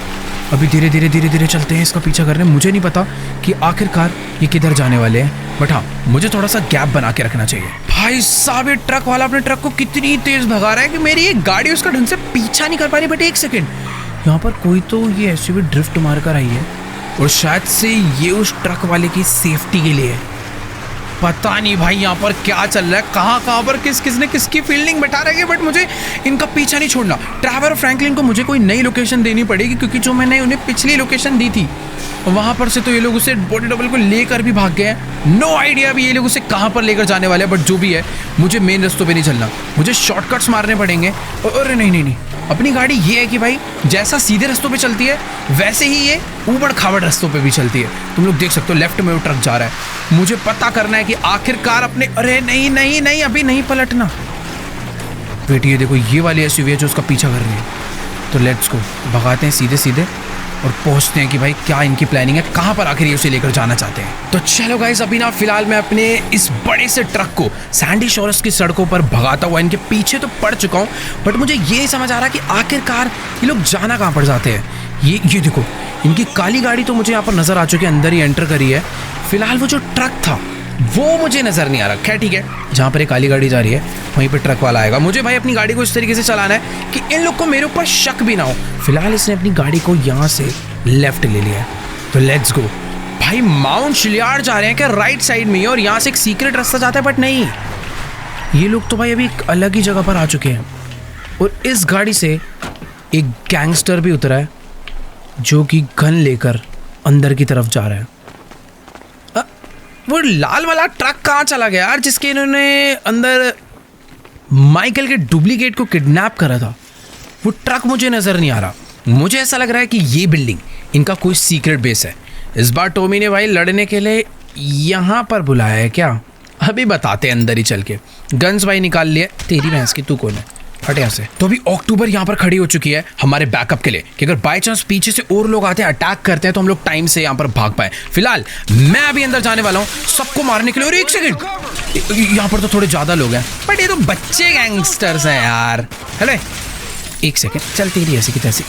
अभी धीरे धीरे चलते हैं इसका पीछा करने। मुझे नहीं पता कि आखिरकार ये किधर जाने वाले हैं, बट हाँ मुझे थोड़ा सा गैप बना के रखना चाहिए। भाई साहब ये ट्रक वाला अपने ट्रक को कितनी तेज भगा रहा है कि मेरी एक गाड़ी उसका ढंग से पीछा नहीं कर पा रही। बट एक सेकेंड, यहाँ पर कोई तो ये एसयूवी ड्रिफ्ट मार कर आई है और शायद से ये उस ट्रक वाले की सेफ्टी के लिए है। पता नहीं भाई यहाँ पर क्या चल रहा है, कहाँ पर किसने किसकी फील्डिंग बैठा रही है, बट मुझे इनका पीछा नहीं छोड़ना। ट्रैवर और फ्रैंकलिन को मुझे कोई नई लोकेशन देनी पड़ेगी, क्योंकि जो मैंने उन्हें पिछली लोकेशन दी थी वहाँ पर से तो ये लोग उसे बॉडी डबल को लेकर भी भाग गए हैं। नो आइडिया अभी ये लोग उसे कहाँ पर लेकर जाने वाले हैं, बट जो भी है मुझे मेन रास्तों पे नहीं चलना, मुझे शॉर्टकट्स मारने पड़ेंगे। अरे नहीं, अपनी गाड़ी ये है कि भाई जैसा सीधे रास्तों पे चलती है वैसे ही ये ऊबड़ खाबड़ रास्तों पे भी चलती है। तुम लोग देख सकते हो लेफ्ट में वो ट्रक जा रहा है। मुझे पता करना है कि आखिरकार अपने, अरे नहीं अभी नहीं पलटना। वेट, ये देखो ये वाली एसयूवी है जो उसका पीछा कर रही है। तो लेट्स गो, भगाते हैं सीधे और पहुंचते हैं कि भाई क्या इनकी प्लानिंग है, कहाँ पर आखिर ये उसे लेकर जाना चाहते हैं। तो चलो गाइस, अभी ना फिलहाल मैं अपने इस बड़े से ट्रक को सैंडी शोर्स की सड़कों पर भगाता हुआ इनके पीछे तो पड़ चुका हूँ, बट मुझे ये नहीं समझ आ रहा कि आखिरकार ये लोग जाना कहाँ पर जाते हैं। ये देखो इनकी काली गाड़ी तो मुझे यहाँ पर नजर आ चुकी है, अंदर ही एंटर करी है। फिलहाल वो जो ट्रक था वो मुझे नजर नहीं आ रहा। खैर ठीक है, जहाँ पर एक काली गाड़ी जा रही है वहीं पे ट्रक वाला आएगा। मुझे भाई अपनी गाड़ी को इस तरीके से चलाना है कि इन लोग को मेरे ऊपर शक भी ना हो। फिलहाल इसने अपनी गाड़ी को यहाँ से लेफ्ट ले लिया है, तो लेट्स गो। भाई माउंट शिलियार्ड जा रहे हैं क्या राइट साइड में ही, और यहाँ से एक सीक्रेट रास्ता जाता है, बट नहीं, ये लोग तो भाई अभी एक अलग ही जगह पर आ चुके हैं। और इस गाड़ी से एक गैंगस्टर भी उतरा है जो कि गन लेकर अंदर की तरफ जा रहा है। वो लाल वाला ट्रक कहाँ चला गया यार, जिसके इन्होंने अंदर माइकल के डुप्लीकेट को किडनैप करा था? वो ट्रक मुझे नजर नहीं आ रहा। मुझे ऐसा लग रहा है कि ये बिल्डिंग इनका कोई सीक्रेट बेस है। इस बार टॉमी ने भाई लड़ने के लिए यहाँ पर बुलाया है क्या? अभी बताते हैं अंदर ही चल के। गन्स भाई निकाल लिए। तेरी भैंस की, तू कौन है, हट यहाँ से। तो अभी अक्टूबर यहाँ पर खड़ी हो चुकी है हमारे बैकअप के लिए कि अगर बाय चांस पीछे से और लोग आते हैं, अटैक करते हैं, तो हम लोग टाइम से यहाँ पर भाग पाए। फिलहाल मैं अभी अंदर जाने वाला हूँ सबको मारने के लिए। और एक सेकंड, यहाँ पर तो थोड़े ज्यादा लोग हैं, बट ये तो बच्चे गैंगस्टर्स हैं यार। हेलो एक सेकंड, चल तेरी ऐसी की तैसी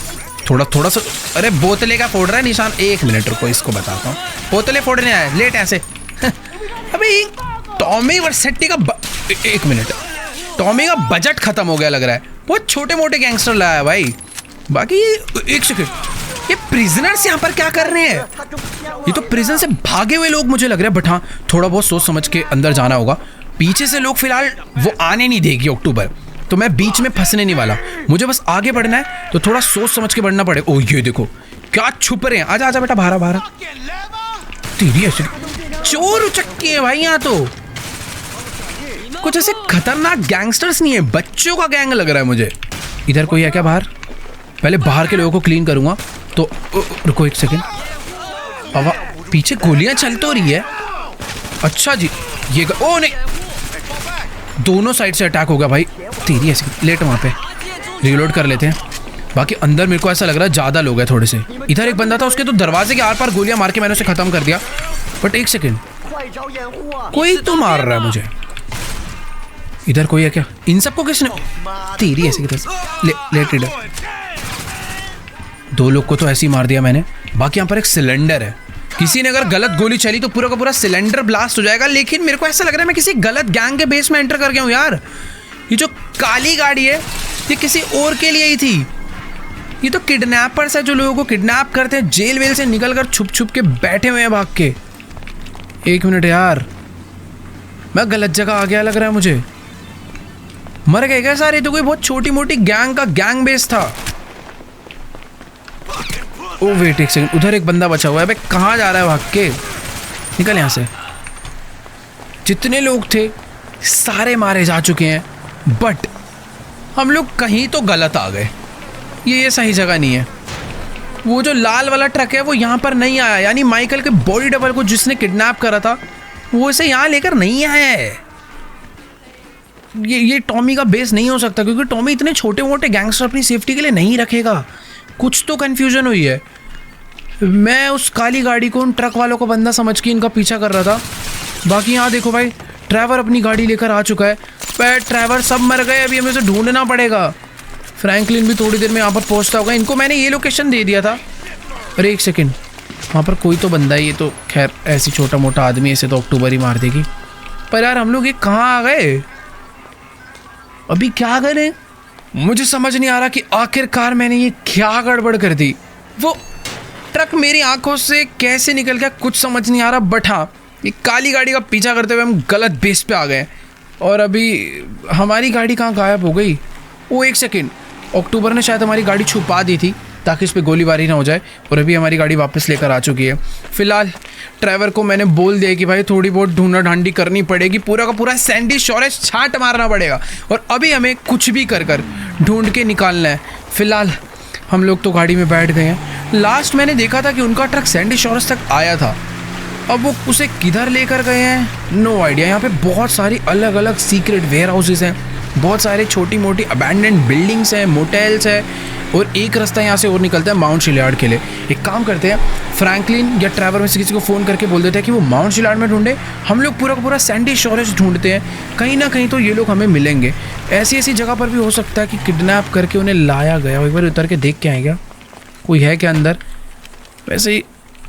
थोड़ा सा। अरे बोतले का फोड़ रहा है निशान, एक मिनट रुको, इसको बताता हूँ। बोतले फोड़ने आया लेट ऐसे। अभी टॉमी वर्सेटी का एक मिनट, टॉमी का बजट खत्म हो गया लग रहा है। बहुत छोटे मोटे गैंगस्टर लाया है भाई। बाकी एक सेकंड, ये प्रिजनर्स यहाँ पर क्या कर रहे हैं? ये तो प्रिजन से भागे हुए लोग मुझे लग रहा है, बट हाँ थोड़ा बहुत सोच समझ के अंदर जाना होगा। पीछे से लोग फिलहाल वो आने नहीं देगी अक्टूबर, तो मैं बीच में फंसने नहीं वाला। मुझे बस आगे बढ़ना है, तो थोड़ा सोच समझ के बढ़ना पड़े। ओ ये देखो क्या छुप रहे हैं। आजा आजा बेटा, बाहर तेरी ऐसे चोर उचक्के हैं भाई। यहाँ तो कुछ ऐसे खतरनाक गैंगस्टर्स नहीं है, बच्चों का गैंग लग रहा है मुझे। इधर कोई है क्या बाहर? पहले बाहर के लोगों को क्लीन करूंगा। तो रुको एक सेकेंड, अब पीछे गोलियां चल तो रही है। अच्छा जी, ये ओ नहीं, दोनों साइड से अटैक हो गया भाई। तेरी ऐसी लेट, वहाँ पे रिलोड कर लेते हैं। बाकी अंदर मेरे को ऐसा लग रहा है ज़्यादा लोग हैं थोड़े से। इधर एक बंदा था, उसके तो दरवाजे के आर पार गोलियां मार के मैंने उसे ख़त्म कर दिया। बट एक सेकेंड, कोई तो मार रहा है मुझे। इधर कोई है क्या? इन सबको किसने? तेरी ऐसी लेट इधर। दो लोग को तो ऐसे ही मार दिया मैंने। बाकी यहाँ पर एक सिलेंडर है, किसी ने अगर गलत गोली चली तो पूरा का पूरा सिलेंडर ब्लास्ट हो जाएगा। लेकिन मेरे को ऐसा लग रहा है मैं किसी गलत गैंग के बेस में एंटर कर गया हूँ यार। ये जो काली गाड़ी है ये किसी और के लिए ही थी। ये तो किडनैपर्स है जो लोगों को किडनैप करते हैं, जेल वेल से निकल कर छुप छुप के बैठे हुए हैं भाग के। एक मिनट यार, मैं गलत जगह आ गया लग रहा है मुझे। मर गए क्या सारे? तो कोई बहुत छोटी मोटी गैंग का गैंग बेस था। ओ वेट एक सेकंड, उधर एक बंदा बचा हुआ है। भाई कहाँ जा रहा है भाग के? निकल यहाँ से। जितने लोग थे सारे मारे जा चुके हैं, बट हम लोग कहीं तो गलत आ गए। ये सही जगह नहीं है। वो जो लाल वाला ट्रक है वो यहाँ पर नहीं आया, यानी माइकल के बॉडी डबल को जिसने किडनैप करा था वो इसे यहाँ लेकर नहीं आया है। ये टॉमी का बेस नहीं हो सकता, क्योंकि टॉमी इतने छोटे मोटे गैंगस्टर अपनी सेफ्टी के लिए नहीं रखेगा। कुछ तो कन्फ्यूजन हुई है। मैं उस काली गाड़ी को उन ट्रक वालों को बंदा समझ के इनका पीछा कर रहा था। बाकी यहाँ देखो भाई, ट्रैवर अपनी गाड़ी लेकर आ चुका है। पैट ट्रैवर सब मर गए, अभी हमें उसे ढूंढना पड़ेगा। फ्रैंकलिन भी थोड़ी देर में यहाँ पर पहुँचता होगा। इनको मैंने ये लोकेशन दे दिया था, अरे एक सेकेंड, वहाँ पर कोई तो बंदा है। ये तो खैर ऐसी छोटा मोटा आदमी, ऐसे तो अक्टूबर ही मार देगी। पर यार हम लोग ये कहाँ आ गए? अभी क्या करें? मुझे समझ नहीं आ रहा कि आखिरकार मैंने ये क्या गड़बड़ कर दी। वो ट्रक मेरी आंखों से कैसे निकल गया कुछ समझ नहीं आ रहा। बट हाँ, ये काली गाड़ी का पीछा करते हुए हम गलत बेस पे आ गए और अभी हमारी गाड़ी कहाँ गायब हो गई? वो एक सेकेंड, अक्टूबर ने शायद हमारी गाड़ी छुपा दी थी ताकि इस पर गोलीबारी ना हो जाए और अभी हमारी गाड़ी वापस लेकर आ चुकी है। फिलहाल ड्राइवर को मैंने बोल दिया कि भाई थोड़ी बहुत ढूंढा ढांडी करनी पड़ेगी, पूरा का पूरा सैंडी शोरेज छांट मारना पड़ेगा और अभी हमें कुछ भी कर कर ढूंढ के निकालना है। फिलहाल हम लोग तो गाड़ी में बैठ गए हैं। लास्ट मैंने देखा था कि उनका ट्रक सैंडी शोरेज तक आया था, अब वो उसे किधर लेकर गए हैं नो आइडिया। यहाँ पे बहुत सारी अलग अलग सीक्रेट वेयर हाउसेज हैं, बहुत सारे छोटी मोटी अबैंडन्ड बिल्डिंग्स हैं, मोटेल्स हैं और एक रास्ता यहाँ से और निकलता है माउंट शिलयार्ड के लिए। एक काम करते हैं, फ्रैंकलिन या ट्रैवर में से किसी को फ़ोन करके बोल देते हैं कि वो माउंट शिलयार्ड में ढूंढे, हम लोग पूरा का पूरा सैंडी शोरेज ढूंढते हैं। कहीं ना कहीं तो ये लोग हमें मिलेंगे। ऐसी ऐसी जगह पर भी हो सकता है कि किडनैप करके उन्हें लाया गया। एक बार उतर के देख के आए क्या कोई है क्या अंदर? वैसे ही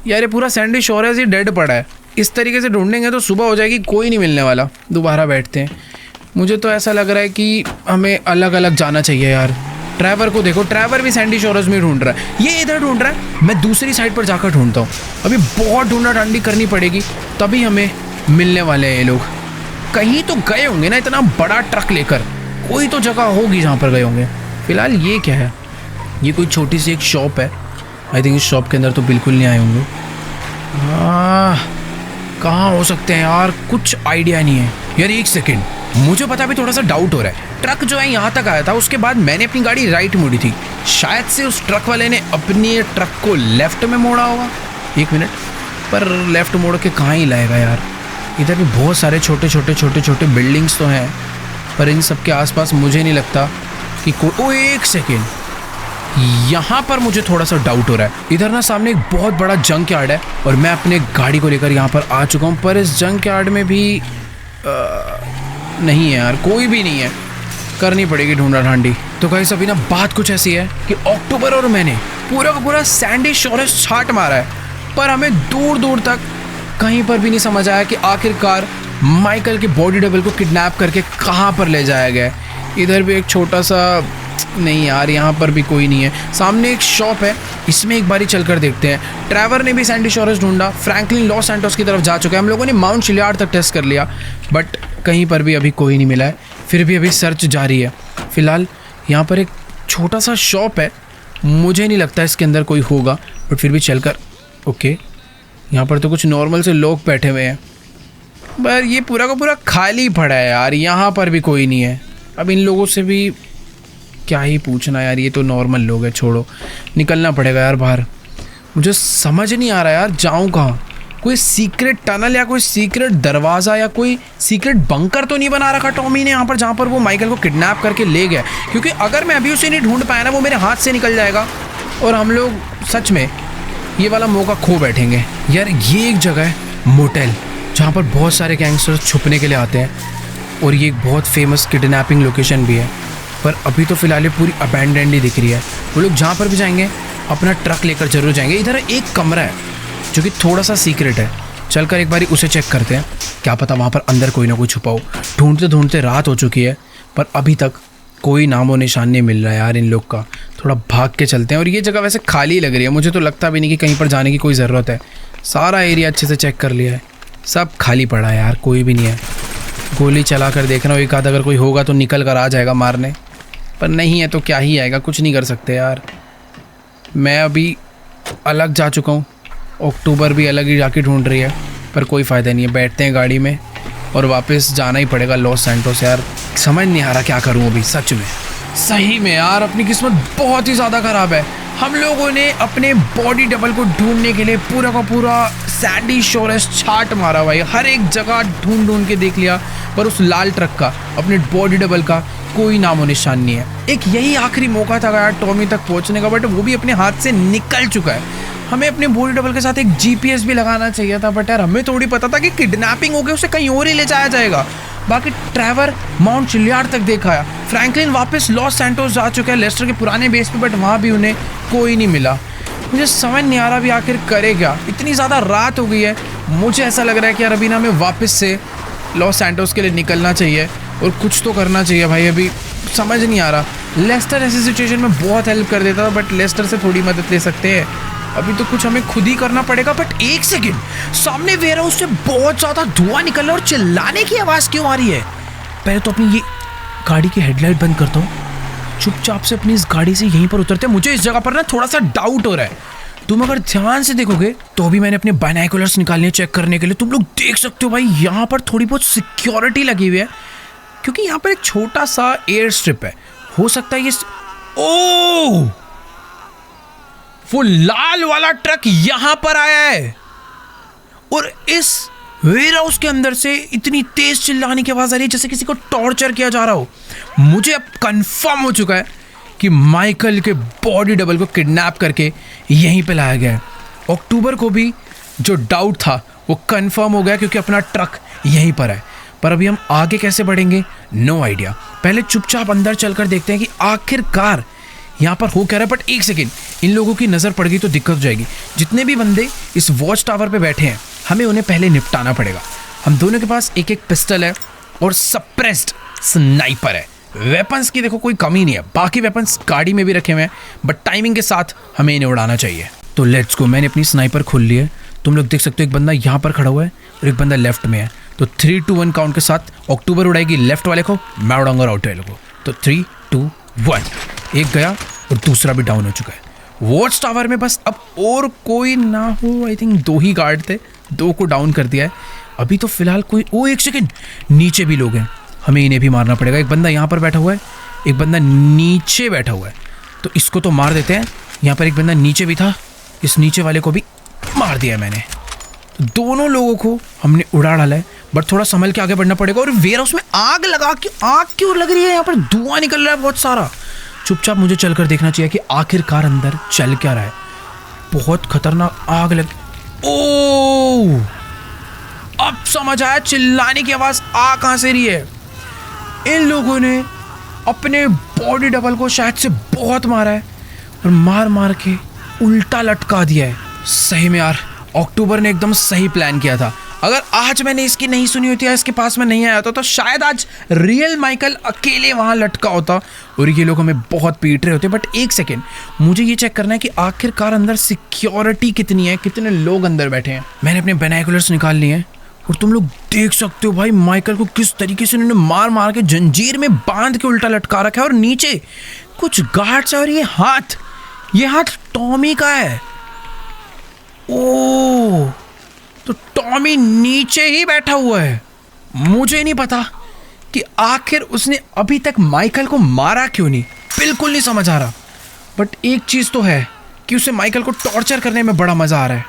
यार ये पूरा सैंडी शोरेज ही डेड पड़ा है। इस तरीके से ढूंढेंगे तो सुबह हो जाएगी, कोई नहीं मिलने वाला। दोबारा बैठते हैं। मुझे तो ऐसा लग रहा है कि हमें अलग अलग जाना चाहिए यार। ड्राइवर को देखो, ड्राइवर भी सैंडी शोरेज में ढूंढ रहा है, ये इधर ढूंढ रहा है, मैं दूसरी साइड पर जाकर ढूंढता हूँ। अभी बहुत ढूंढा ढांडी करनी पड़ेगी तभी हमें मिलने वाले हैं ये लोग। कहीं तो गए होंगे ना, इतना बड़ा ट्रक लेकर कोई तो जगह होगी जहाँ पर गए होंगे। फिलहाल ये क्या है? ये कोई छोटी सी एक शॉप है। आई थिंक इस शॉप के अंदर तो बिल्कुल नहीं आए होंगे। कहाँ हो सकते हैं यार, कुछ आइडिया नहीं है यार। एक सेकेंड, मुझे पता भी थोड़ा सा डाउट हो रहा है। ट्रक जो है यहाँ तक आया था, उसके बाद मैंने अपनी गाड़ी राइट मोड़ी थी, शायद से उस ट्रक वाले ने अपनी ट्रक को लेफ्ट में मोड़ा होगा। एक मिनट, पर लेफ्ट मोड़ के कहाँ ही लाएगा यार? इधर भी बहुत सारे छोटे छोटे बिल्डिंग्स तो हैं, पर इन सब के आसपास मुझे नहीं लगता कि कोई। ओ एक सेकेंड, यहाँ पर मुझे थोड़ा सा डाउट हो रहा है। इधर ना सामने एक बहुत बड़ा जंक यार्ड है और मैं अपने गाड़ी को लेकर यहाँ पर आ चुका हूँ, पर इस जंक यार्ड में भी नहीं है यार, कोई भी नहीं है। करनी पड़ेगी ढूंढा ढांडी। तो गाइस अभी ना बात कुछ ऐसी है कि अक्टूबर और मैंने पूरा का पूरा सैंडी शोरेज छाट मारा है, पर हमें दूर दूर तक कहीं पर भी नहीं समझ आया कि आखिरकार माइकल के बॉडी डबल को किडनैप करके कहाँ पर ले जाया गया है। इधर भी एक छोटा सा, नहीं यार यहाँ पर भी कोई नहीं है। सामने एक शॉप है, इसमें एक बारी चलकर देखते हैं। ट्रैवर ने भी सैंडी शोरेज ढूंढा, फ्रैंकलिन लॉस सैंटोस की तरफ जा चुका है। हम लोगों ने माउंट शिलयार्ड तक टेस्ट कर लिया, बट कहीं पर भी अभी कोई नहीं मिला है। फिर भी अभी सर्च जारी है। फिलहाल यहाँ पर एक छोटा सा शॉप है, मुझे नहीं लगता इसके अंदर कोई होगा, बट फिर भी चलकर ओके। यहाँ पर तो कुछ नॉर्मल से लोग बैठे हुए हैं, पर ये पूरा का पूरा खाली पड़ा है यार, यहाँ पर भी कोई नहीं है। अब इन लोगों से भी क्या ही पूछना यार, ये तो नॉर्मल लोग हैं, छोड़ो। निकलना पड़ेगा यार बाहर। मुझे समझ नहीं आ रहा यार जाऊँ कहाँ। कोई सीक्रेट टनल या कोई सीक्रेट दरवाज़ा या कोई सीक्रेट बंकर तो नहीं बना रखा टॉमी ने यहाँ पर, जहाँ पर वो माइकल को किडनैप करके ले गया? क्योंकि अगर मैं अभी उसे नहीं ढूंढ पाया ना, वो मेरे हाथ से निकल जाएगा और हम लोग सच में ये वाला मौका खो बैठेंगे। यार ये एक जगह है मोटेल, जहाँ पर बहुत सारे गैंगस्टर्स छुपने के लिए आते हैं और ये एक बहुत फेमस किडनैपिंग लोकेशन भी है, पर अभी तो फिलहाल ये पूरी अबैंडन्ड ही दिख रही है। वो लोग जहाँ पर भी जाएंगे अपना ट्रक लेकर जरूर जाएंगे। इधर एक कमरा है जो कि थोड़ा सा सीक्रेट है, चलकर एक बारी उसे चेक करते हैं, क्या पता वहाँ पर अंदर कोई ना कोई छुपा हो। ढूंढते ढूंढते रात हो चुकी है, पर अभी तक कोई नामो निशान नहीं मिल रहा है यार इन लोग का। थोड़ा भाग के चलते हैं। और ये जगह वैसे खाली लग रही है, मुझे तो लगता भी नहीं कि कहीं पर जाने की कोई ज़रूरत है। सारा एरिया अच्छे से चेक कर लिया है, सब खाली पड़ा है यार, कोई भी नहीं है। गोली चला कर देखना, एक आध अगर कोई होगा तो निकल कर आ जाएगा मारने, पर नहीं है तो क्या ही आएगा, कुछ नहीं कर सकते यार। मैं अभी अलग जा चुका हूँ, अक्टूबर भी अलग ही जाके ढूंढ रही है, पर कोई फ़ायदा नहीं है। बैठते हैं गाड़ी में और वापस जाना ही पड़ेगा लॉस सैंटोस। यार समझ नहीं आ रहा क्या करूँ अभी, सच में सही में यार अपनी किस्मत बहुत ही ज़्यादा ख़राब है। हम लोगों ने अपने बॉडी डबल को ढूंढने के लिए पूरा का पूरा सैंडी शोरेज छाट मारा भाई, हर एक जगह ढूंढ ढूंढ के देख लिया, पर उस लाल ट्रक का, अपने बॉडी डबल का कोई नामो निशान नहीं है। एक यही आखिरी मौका था यार टॉमी तक पहुंचने का, बट वो भी अपने हाथ से निकल चुका है। हमें अपने बॉडी डबल के साथ एक जीपीएस भी लगाना चाहिए था, बट यार हमें थोड़ी पता था कि किडनैपिंग हो गई, उसे कहीं और ही ले जाया जाएगा। बाकी ट्रैवर माउंट शिलयार्ड तक देखा है, फ्रैंकलिन वापस लॉस सैंटोस जा चुका है लेस्टर के पुराने बेस पे, बट वहाँ भी उन्हें कोई नहीं मिला। मुझे समझ नहीं आ रहा अभी आखिर करे क्या। इतनी ज़्यादा रात हो गई है, मुझे ऐसा लग रहा है कि यार अभी ना हमें वापस से लॉस सैंटोस के लिए निकलना चाहिए और कुछ तो करना चाहिए भाई। अभी समझ नहीं आ रहा। लेस्टर ऐसी सिचुएशन में बहुत हेल्प कर देता था, बट लेस्टर से थोड़ी मदद ले सकते हैं। अभी तो कुछ हमें खुद ही करना पड़ेगा। बट एक सेकेंड, सामने वेयर हाउस से बहुत ज़्यादा धुआं निकल रहा है और चिल्लाने की आवाज़ क्यों आ रही है? पहले तो अपनी ये गाड़ी की हेडलाइट बंद करता हूँ, चुपचाप से अपनी इस गाड़ी से यहीं पर उतरते हैं। मुझे इस जगह पर ना थोड़ा सा डाउट हो रहा है। तुम अगर ध्यान से देखोगे तो अभी मैंने अपने बाइनोकुलर्स निकालने चेक करने के लिए, तुम लोग देख सकते हो भाई यहाँ पर थोड़ी बहुत सिक्योरिटी लगी हुई है, क्योंकि यहाँ पर एक छोटा सा एयर स्ट्रिप है। हो सकता है ये ओह, वो लाल वाला ट्रक यहाँ पर आया है और इस वेयर हाउस के अंदर से इतनी तेज चिल्लाने की आवाज आ रही है जैसे किसी को टॉर्चर किया जा रहा हो। मुझे अब कंफर्म हो चुका है कि माइकल के बॉडी डबल को किडनैप करके यहीं पे लाया गया है। अक्टूबर को भी जो डाउट था वो कंफर्म हो गया, क्योंकि अपना ट्रक यहीं पर है। पर अभी हम आगे कैसे बढ़ेंगे, नो आइडिया। पहले चुपचाप अंदर चलकर देखते हैं कि आखिरकार यहाँ पर हो क्या रहा है। बट एक सेकेंड, इन लोगों की नज़र पड़ गई तो दिक्कत हो जाएगी। जितने भी बंदे इस वॉच टावर पे बैठे हैं, हमें उन्हें पहले निपटाना पड़ेगा। हम दोनों के पास एक एक पिस्टल है और सप्रेस्ड स्नाइपर है। वेपन्स की देखो कोई कमी नहीं है, बाकी वेपन्स गाड़ी में भी रखे हुए हैं, बट टाइमिंग के साथ हमें इन्हें उड़ाना चाहिए। तो लेट्स गो। मैंने अपनी स्नाइपर खोल ली है। तुम लोग देख सकते हो एक बंदा यहाँ पर खड़ा हुआ है और एक बंदा लेफ्ट में है। तो 3, 2, 1 काउंट के साथ अक्टूबर उड़ाएगी लेफ्ट वाले को, मैं उड़ाऊंगा राइट वाले को। तो 3, 2, 1, एक गया और दूसरा भी डाउन हो चुका है। वॉच टावर में बस अब और कोई ना हो। आई थिंक 2 ही गार्ड थे, 2 को डाउन कर दिया है अभी तो फिलहाल कोई। ओ एक सेकेंड, नीचे भी लोग हैं, हमें इन्हें भी मारना पड़ेगा। एक बंदा यहाँ पर बैठा हुआ है, एक बंदा नीचे बैठा हुआ है, तो इसको तो मार देते हैं। यहाँ पर एक बंदा नीचे भी था, इस नीचे वाले को भी मार दिया मैंने। तो दोनों लोगों को हमने उड़ा डाला है, बट थोड़ा संभल के आगे बढ़ना पड़ेगा। और वेयर हाउस में आग लगा के, आग क्यों लग रही है? यहाँ पर धुआं निकल रहा है बहुत सारा। चुपचाप मुझे चलकर देखना चाहिए कि आखिरकार अंदर चल क्या रहा है। बहुत खतरनाक आग लग। ओह, अब समझ आया चिल्लाने की आवाज आ कहां से रही है। इन लोगों ने अपने बॉडी डबल को शायद से बहुत मारा है और मार मार के उल्टा लटका दिया है। सही में यार, अक्टूबर ने एकदम सही प्लान किया था। अगर आज मैंने इसकी नहीं सुनी होती या इसके पास में नहीं आया था तो शायद आज रियल माइकल अकेले वहाँ लटका होता और ये लोग हमें बहुत पीट रहे होते। बट एक सेकेंड, मुझे ये चेक करना है कि आखिरकार अंदर सिक्योरिटी कितनी है, कितने लोग अंदर बैठे हैं। मैंने अपने बाइनोकुलर्स निकाल लिए हैं और तुम लोग देख सकते हो भाई माइकल को किस तरीके से उन्होंने मार मार के जंजीर में बांध के उल्टा लटका रखा है। और नीचे कुछ गार्ड्स है और ये हाथ टॉमी का है। ओह, तो टॉमी नीचे ही बैठा हुआ है। मुझे नहीं पता कि आखिर उसने अभी तक माइकल को मारा क्यों नहीं, बिल्कुल नहीं समझ आ रहा। बट एक चीज़ तो है कि उसे माइकल को टॉर्चर करने में बड़ा मज़ा आ रहा है।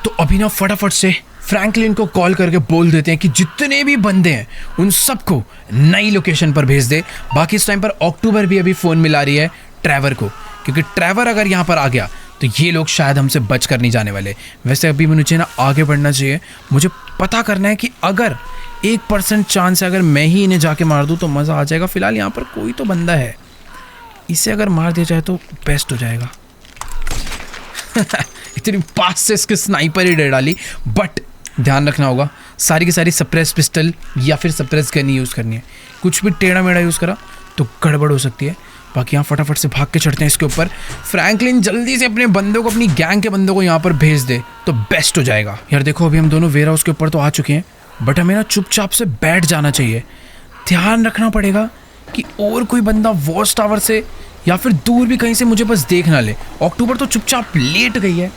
तो अभी ना फटाफट से फ्रैंकलिन को कॉल करके बोल देते हैं कि जितने भी बंदे हैं उन सबको नई लोकेशन पर भेज दे। बाकी इस टाइम पर अक्टूबर भी अभी फ़ोन मिला रही है ट्रेवर को, क्योंकि ट्रेवर अगर यहाँ पर आ गया तो ये लोग शायद हमसे बच कर नहीं जाने वाले। वैसे अभी मुझे ना आगे बढ़ना चाहिए। मुझे पता करना है कि अगर 1% चांस है अगर मैं ही इन्हें जाके मार दूँ तो मज़ा आ जाएगा। फिलहाल यहाँ पर कोई तो बंदा है, इसे अगर मार दिया जाए तो बेस्ट हो जाएगा। इतनी पास से इसके स्नाइपर ही डर डाली। बट ध्यान रखना होगा, सारी की सारी सप्रेस पिस्टल या फिर सप्रेस गन यूज़ करनी है। कुछ भी टेढ़ा मेढ़ा यूज़ करा तो गड़बड़ हो सकती है। बाकी यहाँ फटाफट से भाग के चढ़ते हैं इसके ऊपर। फ्रैंकलिन जल्दी से अपने बंदों को, अपनी गैंग के बंदों को यहाँ पर भेज दे तो बेस्ट हो जाएगा। यार देखो, अभी हम दोनों वेयर हाउस के ऊपर तो आ चुके हैं, बट हमें ना चुपचाप से बैठ जाना चाहिए। ध्यान रखना पड़ेगा कि और कोई बंदा वॉच टावर से या फिर दूर भी कहीं से मुझे बस देख ना ले। अक्टूबर तो चुपचाप लेट गई है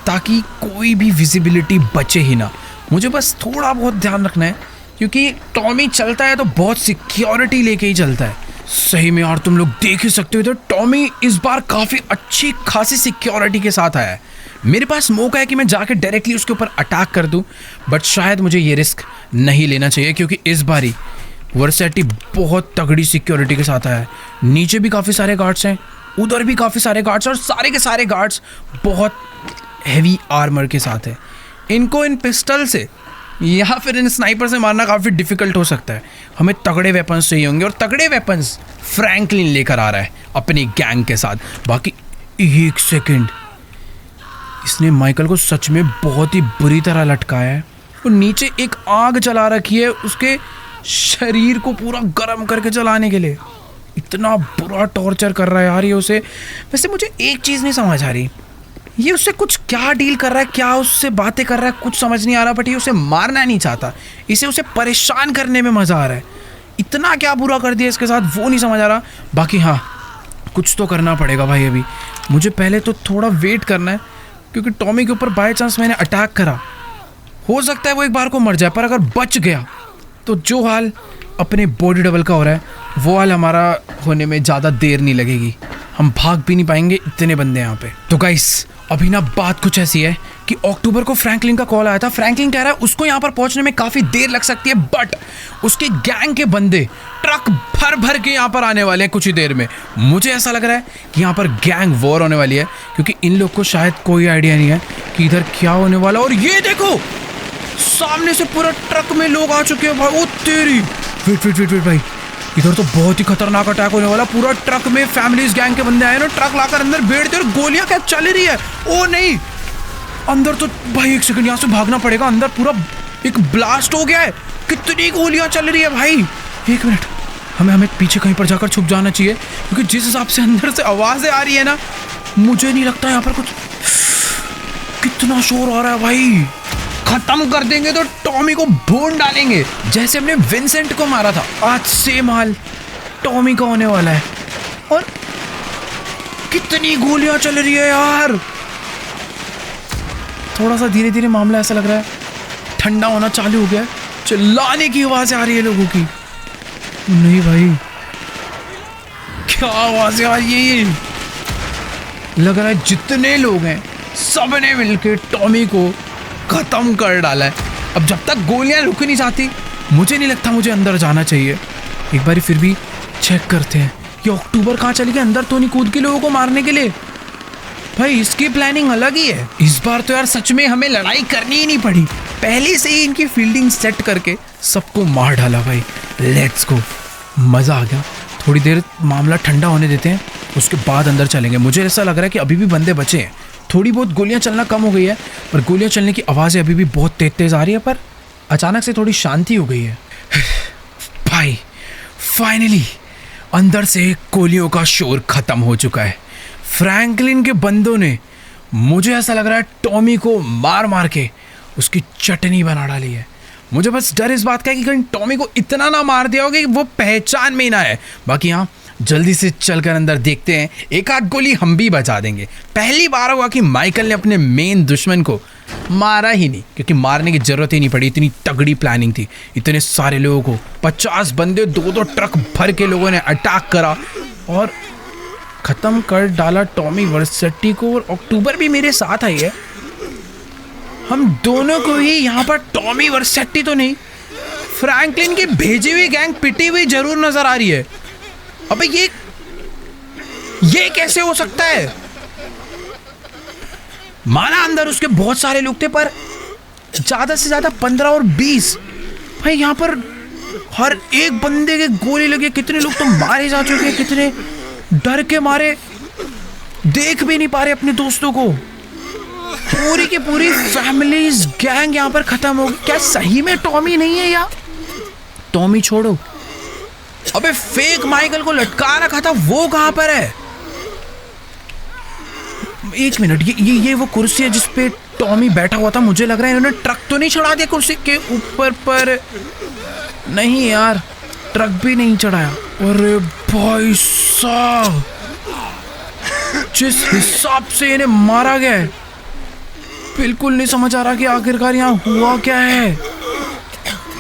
ताकि कोई भी विजिबिलिटी बचे ही ना। मुझे बस थोड़ा बहुत ध्यान रखना है, क्योंकि टॉमी चलता है तो बहुत सिक्योरिटी लेके ही चलता है। सही में यार, तुम लोग देख ही सकते हो तो टॉमी इस बार काफ़ी अच्छी खासी सिक्योरिटी के साथ आया है। मेरे पास मौका है कि मैं जाकर डायरेक्टली उसके ऊपर अटैक कर दूं, बट शायद मुझे ये रिस्क नहीं लेना चाहिए, क्योंकि इस बारी वर्सेटी बहुत तगड़ी सिक्योरिटी के साथ आया है। नीचे भी काफ़ी सारे गार्ड्स हैं, उधर भी काफ़ी सारे गार्ड्स, और सारे के सारे गार्ड्स बहुत हैवी आर्मर के साथ है। इनको इन पिस्टल से या फिर इन स्नाइपर से मारना काफ़ी डिफिकल्ट हो सकता है। हमें तगड़े वेपन्स चाहिए होंगे, और तगड़े वेपन्स फ्रैंकलिन लेकर आ रहा है अपनी गैंग के साथ। बाकी एक सेकंड, इसने माइकल को सच में बहुत ही बुरी तरह लटकाया है और नीचे एक आग जला रखी है उसके शरीर को पूरा गर्म करके जलाने के लिए। इतना बुरा टॉर्चर कर रहा है यार ये उसे। वैसे मुझे एक चीज़ नहीं समझ आ रही, ये उससे कुछ क्या डील कर रहा है, क्या उससे बातें कर रहा है, कुछ समझ नहीं आ रहा। बट ये उसे मारना नहीं चाहता, इसे उसे परेशान करने में मज़ा आ रहा है। इतना क्या बुरा कर दिया इसके साथ वो नहीं समझ आ रहा। बाकी हाँ, कुछ तो करना पड़ेगा भाई। अभी मुझे पहले तो थोड़ा वेट करना है, क्योंकि टॉमी के ऊपर बाय चांस मैंने अटैक करा, हो सकता है वो एक बार को मर जाए, पर अगर बच गया तो जो हाल अपने बॉडी डबल का हो रहा है वो हाल हमारा होने में ज़्यादा देर नहीं लगेगी। हम भाग भी नहीं पाएंगे, इतने बंदे यहाँ पे। तो गाइस अभी ना बात कुछ ऐसी है कि अक्टूबर को फ्रैंकलिन का कॉल आया था। फ्रैंकलिन कह रहा है उसको यहाँ पर पहुँचने में काफ़ी देर लग सकती है, बट उसके गैंग के बंदे ट्रक भर भर के यहाँ पर आने वाले हैं कुछ ही देर में। मुझे ऐसा लग रहा है कि यहाँ पर गैंग वॉर होने वाली है, क्योंकि इन लोग को शायद कोई आइडिया नहीं है कि इधर क्या होने वाला। और ये देखो सामने से पूरा ट्रक में लोग आ चुके हैं भाई। ओ तेरी, वेट वेट वेट वेट भाई, इधर तो बहुत ही खतरनाक अटैक होने वाला। पूरा ट्रक में फैमिलीज गैंग के बंदे आए ना, ट्रक लाकर अंदर बैठते और गोलियां क्या चल रही है। ओ नहीं, अंदर तो भाई एक सेकंड यहाँ से भागना पड़ेगा। अंदर पूरा एक ब्लास्ट हो गया है, कितनी गोलियां चल रही है भाई। एक मिनट, हमें पीछे कहीं पर जाकर छुप जाना चाहिए, क्योंकि जिस हिसाब से अंदर से आवाजें आ रही है ना, मुझे नहीं लगता यहाँ पर कुछ। कितना शोर आ रहा है भाई। खत्म कर देंगे तो टॉमी को भून डालेंगे, जैसे हमने विंसेंट को मारा था। आज सेम हाल टॉमी का होने वाला है। और कितनी गोलियां चल रही है यार। थोड़ा सा धीरे धीरे मामला ऐसा लग रहा है ठंडा होना चालू हो गया है। चिल्लाने की आवाजें आ रही है लोगों की। नहीं भाई, क्या आवाजें आ रही है। लग रहा है जितने लोग हैं सबने मिलकर टॉमी को खत्म कर डाला है। अब जब तक गोलियां रुक नहीं जाती, मुझे नहीं लगता मुझे अंदर जाना चाहिए। एक बार फिर भी चेक करते हैं कि अक्टूबर कहाँ चली गई। अंदर तो नहीं कूद के लोगों को मारने के लिए। भाई इसकी प्लानिंग अलग ही है। इस बार तो यार सच में हमें लड़ाई करनी ही नहीं पड़ी, पहले से ही इनकी फील्डिंग सेट करके सबको मार डाला भाई। लेट्स गो, मज़ा आ गया। थोड़ी देर मामला ठंडा होने देते हैं, उसके बाद अंदर चलेंगे। मुझे ऐसा लग रहा है कि अभी भी बंदे बचे हैं। थोड़ी बहुत गोलियां चलना कम हो गई है, पर गोलियां चलने की आवाज़ें अभी भी बहुत तेज तेज आ रही है। पर अचानक से थोड़ी शांति हो गई है। भाई फाइनली अंदर से गोलियों का शोर खत्म हो चुका है। फ्रैंकलिन के बंदों ने, मुझे ऐसा लग रहा है, टॉमी को मार मार के उसकी चटनी बना डाली है। मुझे बस डर इस बात का है कि कहीं टॉमी को इतना ना मार दिया होगा कि वो पहचान में ही ना है। बाकी हाँ, जल्दी से चलकर अंदर देखते हैं, एक आध गोली हम भी बचा देंगे। पहली बार हुआ कि माइकल ने अपने मेन दुश्मन को मारा ही नहीं, क्योंकि मारने की जरूरत ही नहीं पड़ी। इतनी तगड़ी प्लानिंग थी, इतने सारे लोगों को, 50 बंदे, 2-2 ट्रक भर के लोगों ने अटैक करा और ख़त्म कर डाला टॉमी वर्सेटी को। और अक्टूबर भी मेरे साथ आई है। हम दोनों को ही यहाँ पर टॉमी वर्सेटी तो नहीं, फ्रैंकलिन की भेजी हुई गैंग पिटी हुई जरूर नजर आ रही है। अबे ये कैसे हो सकता है। माना अंदर उसके बहुत सारे लोग थे, पर ज्यादा से ज्यादा 15 और 20। भाई यहाँ पर हर एक बंदे के गोली लगे। कितने लोग तो मारे जा चुके हैं, कितने डर के मारे देख भी नहीं पा रहे अपने दोस्तों को। पूरी की पूरी फैमिलीज गैंग यहाँ पर खत्म हो गई। क्या सही में टॉमी नहीं है या? टॉमी छोड़ो, अबे फेक माइकल को लटका रखा था, वो कहां पर है? एक मिनट, ये वो कुर्सी है जिसपे टॉमी बैठा हुआ था। मुझे लग रहा है इन्होंने ट्रक तो नहीं चढ़ा दिया कुर्सी के ऊपर पर। नहीं यार, ट्रक भी नहीं चढ़ाया। अरे भाई साहब, जिस हिसाब से इन्हें मारा गया है, बिल्कुल नहीं समझ आ रहा कि आखिरकार यहाँ हुआ क्या है।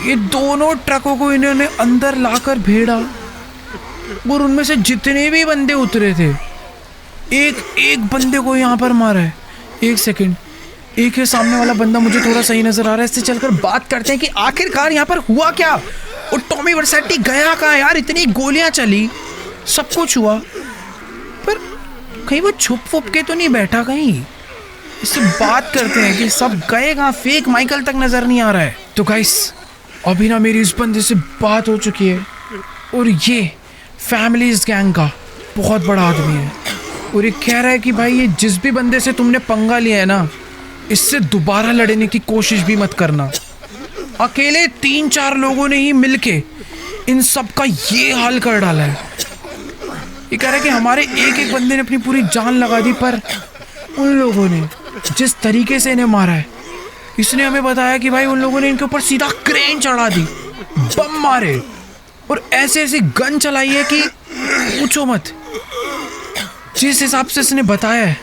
ये दोनों ट्रकों को इन्होंने अंदर लाकर भेड़ा और उनमें से जितने भी बंदे उतरे थे, एक एक बंदे को यहाँ पर मारा है। एक सेकंड, एक है सामने वाला बंदा मुझे थोड़ा सही नजर आ रहा है। इससे चलकर बात करते हैं कि आखिरकार यहाँ पर हुआ क्या। और टॉमी वर्सेटी गया कहाँ यार? इतनी गोलियां चली, सब कुछ हुआ, पर कहीं वो छुप वुप के तो नहीं बैठा कहीं? इससे बात करते हैं कि सब गए कहाँ। फेक माइकल तक नजर नहीं आ रहा है। तो गाइस, अभी ना मेरी इस बंदे से बात हो चुकी है, और ये फैमिलीज गैंग का बहुत बड़ा आदमी है। और ये कह रहा है कि भाई ये जिस भी बंदे से तुमने पंगा लिया है ना, इससे दोबारा लड़ने की कोशिश भी मत करना। अकेले 3-4 लोगों ने ही मिलके इन सब का ये हाल कर डाला है। ये कह रहा है कि हमारे एक एक बंदे ने अपनी पूरी जान लगा दी, पर उन लोगों ने जिस तरीके से इन्हें मारा है, इसने हमें बताया कि भाई उन लोगों ने इनके ऊपर सीधा क्रेन चढ़ा दी, बम मारे और ऐसे ऐसी गन चलाई है कि पूछो मत। जिस हिसाब से इसने बताया है,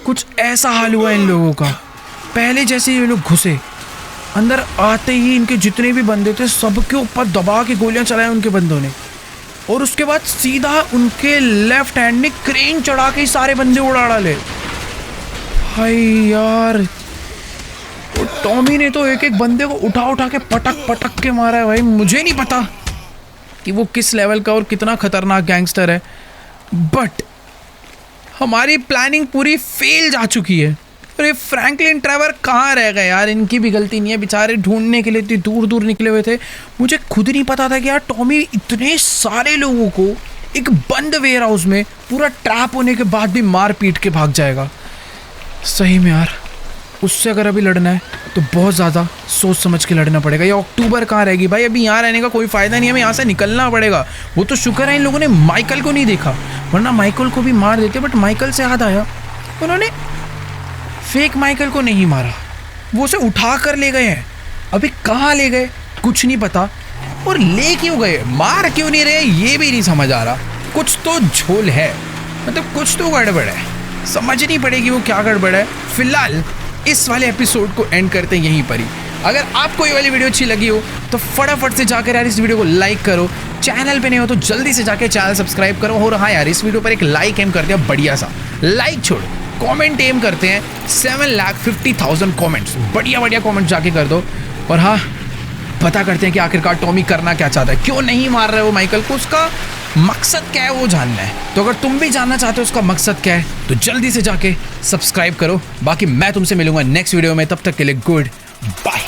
कुछ ऐसा हाल हुआ इन लोगों का। पहले जैसे ये लोग घुसे, अंदर आते ही इनके जितने भी बंदे थे सबके ऊपर दबा के गोलियां चलाई उनके बंदों ने, और उसके बाद सीधा उनके लेफ्ट हैंड में क्रेन चढ़ा के ही सारे बंदे उड़ा डाले। भाई यार, टॉमी ने तो एक एक बंदे को उठा उठा के पटक पटक के मारा है। भाई मुझे नहीं पता कि वो किस लेवल का और कितना खतरनाक गैंगस्टर है, बट हमारी प्लानिंग पूरी फेल जा चुकी है। अरे फ्रैंकलिन ट्रेवर कहाँ रह गए यार? इनकी भी गलती नहीं है, बेचारे ढूंढने के लिए इतनी दूर दूर निकले हुए थे। मुझे खुद नहीं पता था कि यार टॉमी इतने सारे लोगों को एक बंद वेयर हाउस में पूरा ट्रैप होने के बाद भी मार पीट के भाग जाएगा। सही में यार, उससे अगर अभी लड़ना है तो बहुत ज़्यादा सोच समझ के लड़ना पड़ेगा। ये अक्टूबर कहाँ रहेगी भाई? अभी यहाँ रहने का कोई फ़ायदा नहीं है, हमें यहाँ से निकलना पड़ेगा। वो तो शुक्र है इन लोगों ने माइकल को नहीं देखा, वरना माइकल को भी मार देते। बट माइकल से याद आया, उन्होंने फेक माइकल को नहीं मारा, वो उसे उठा कर ले गए हैं। अभी कहाँ ले गए कुछ नहीं पता, और ले क्यों गए, मार क्यों नहीं रहे, ये भी नहीं समझ आ रहा। कुछ तो झोल है, मतलब कुछ तो गड़बड़ है, समझनी पड़ेगी वो क्या गड़बड़ है। फिलहाल इस वाले एपिसोड को एंड करते हैं यहीं पर ही। अगर आपको ये वाली वीडियो अच्छी लगी हो तो फटाफट से जाकर यार इस वीडियो को लाइक करो। चैनल पे नहीं हो तो जल्दी से जाकर चैनल सब्सक्राइब करो। और हाँ यार, इस वीडियो पर एक लाइक एम करते हैं, बढ़िया सा लाइक छोड़ो, कमेंट एम करते हैं 7,50,000 कमेंट्स, बढ़िया बढ़िया कमेंट जाके कर दो। और हाँ, पता करते हैं कि आखिरकार टॉमी करना क्या चाहता है, क्यों नहीं मार रहे हो माइकल को, उसका मकसद क्या है वो जानना है। तो अगर तुम भी जानना चाहते हो उसका मकसद क्या है तो जल्दी से जाके सब्सक्राइब करो। बाकी मैं तुमसे मिलूंगा नेक्स्ट वीडियो में, तब तक के लिए गुड बाय।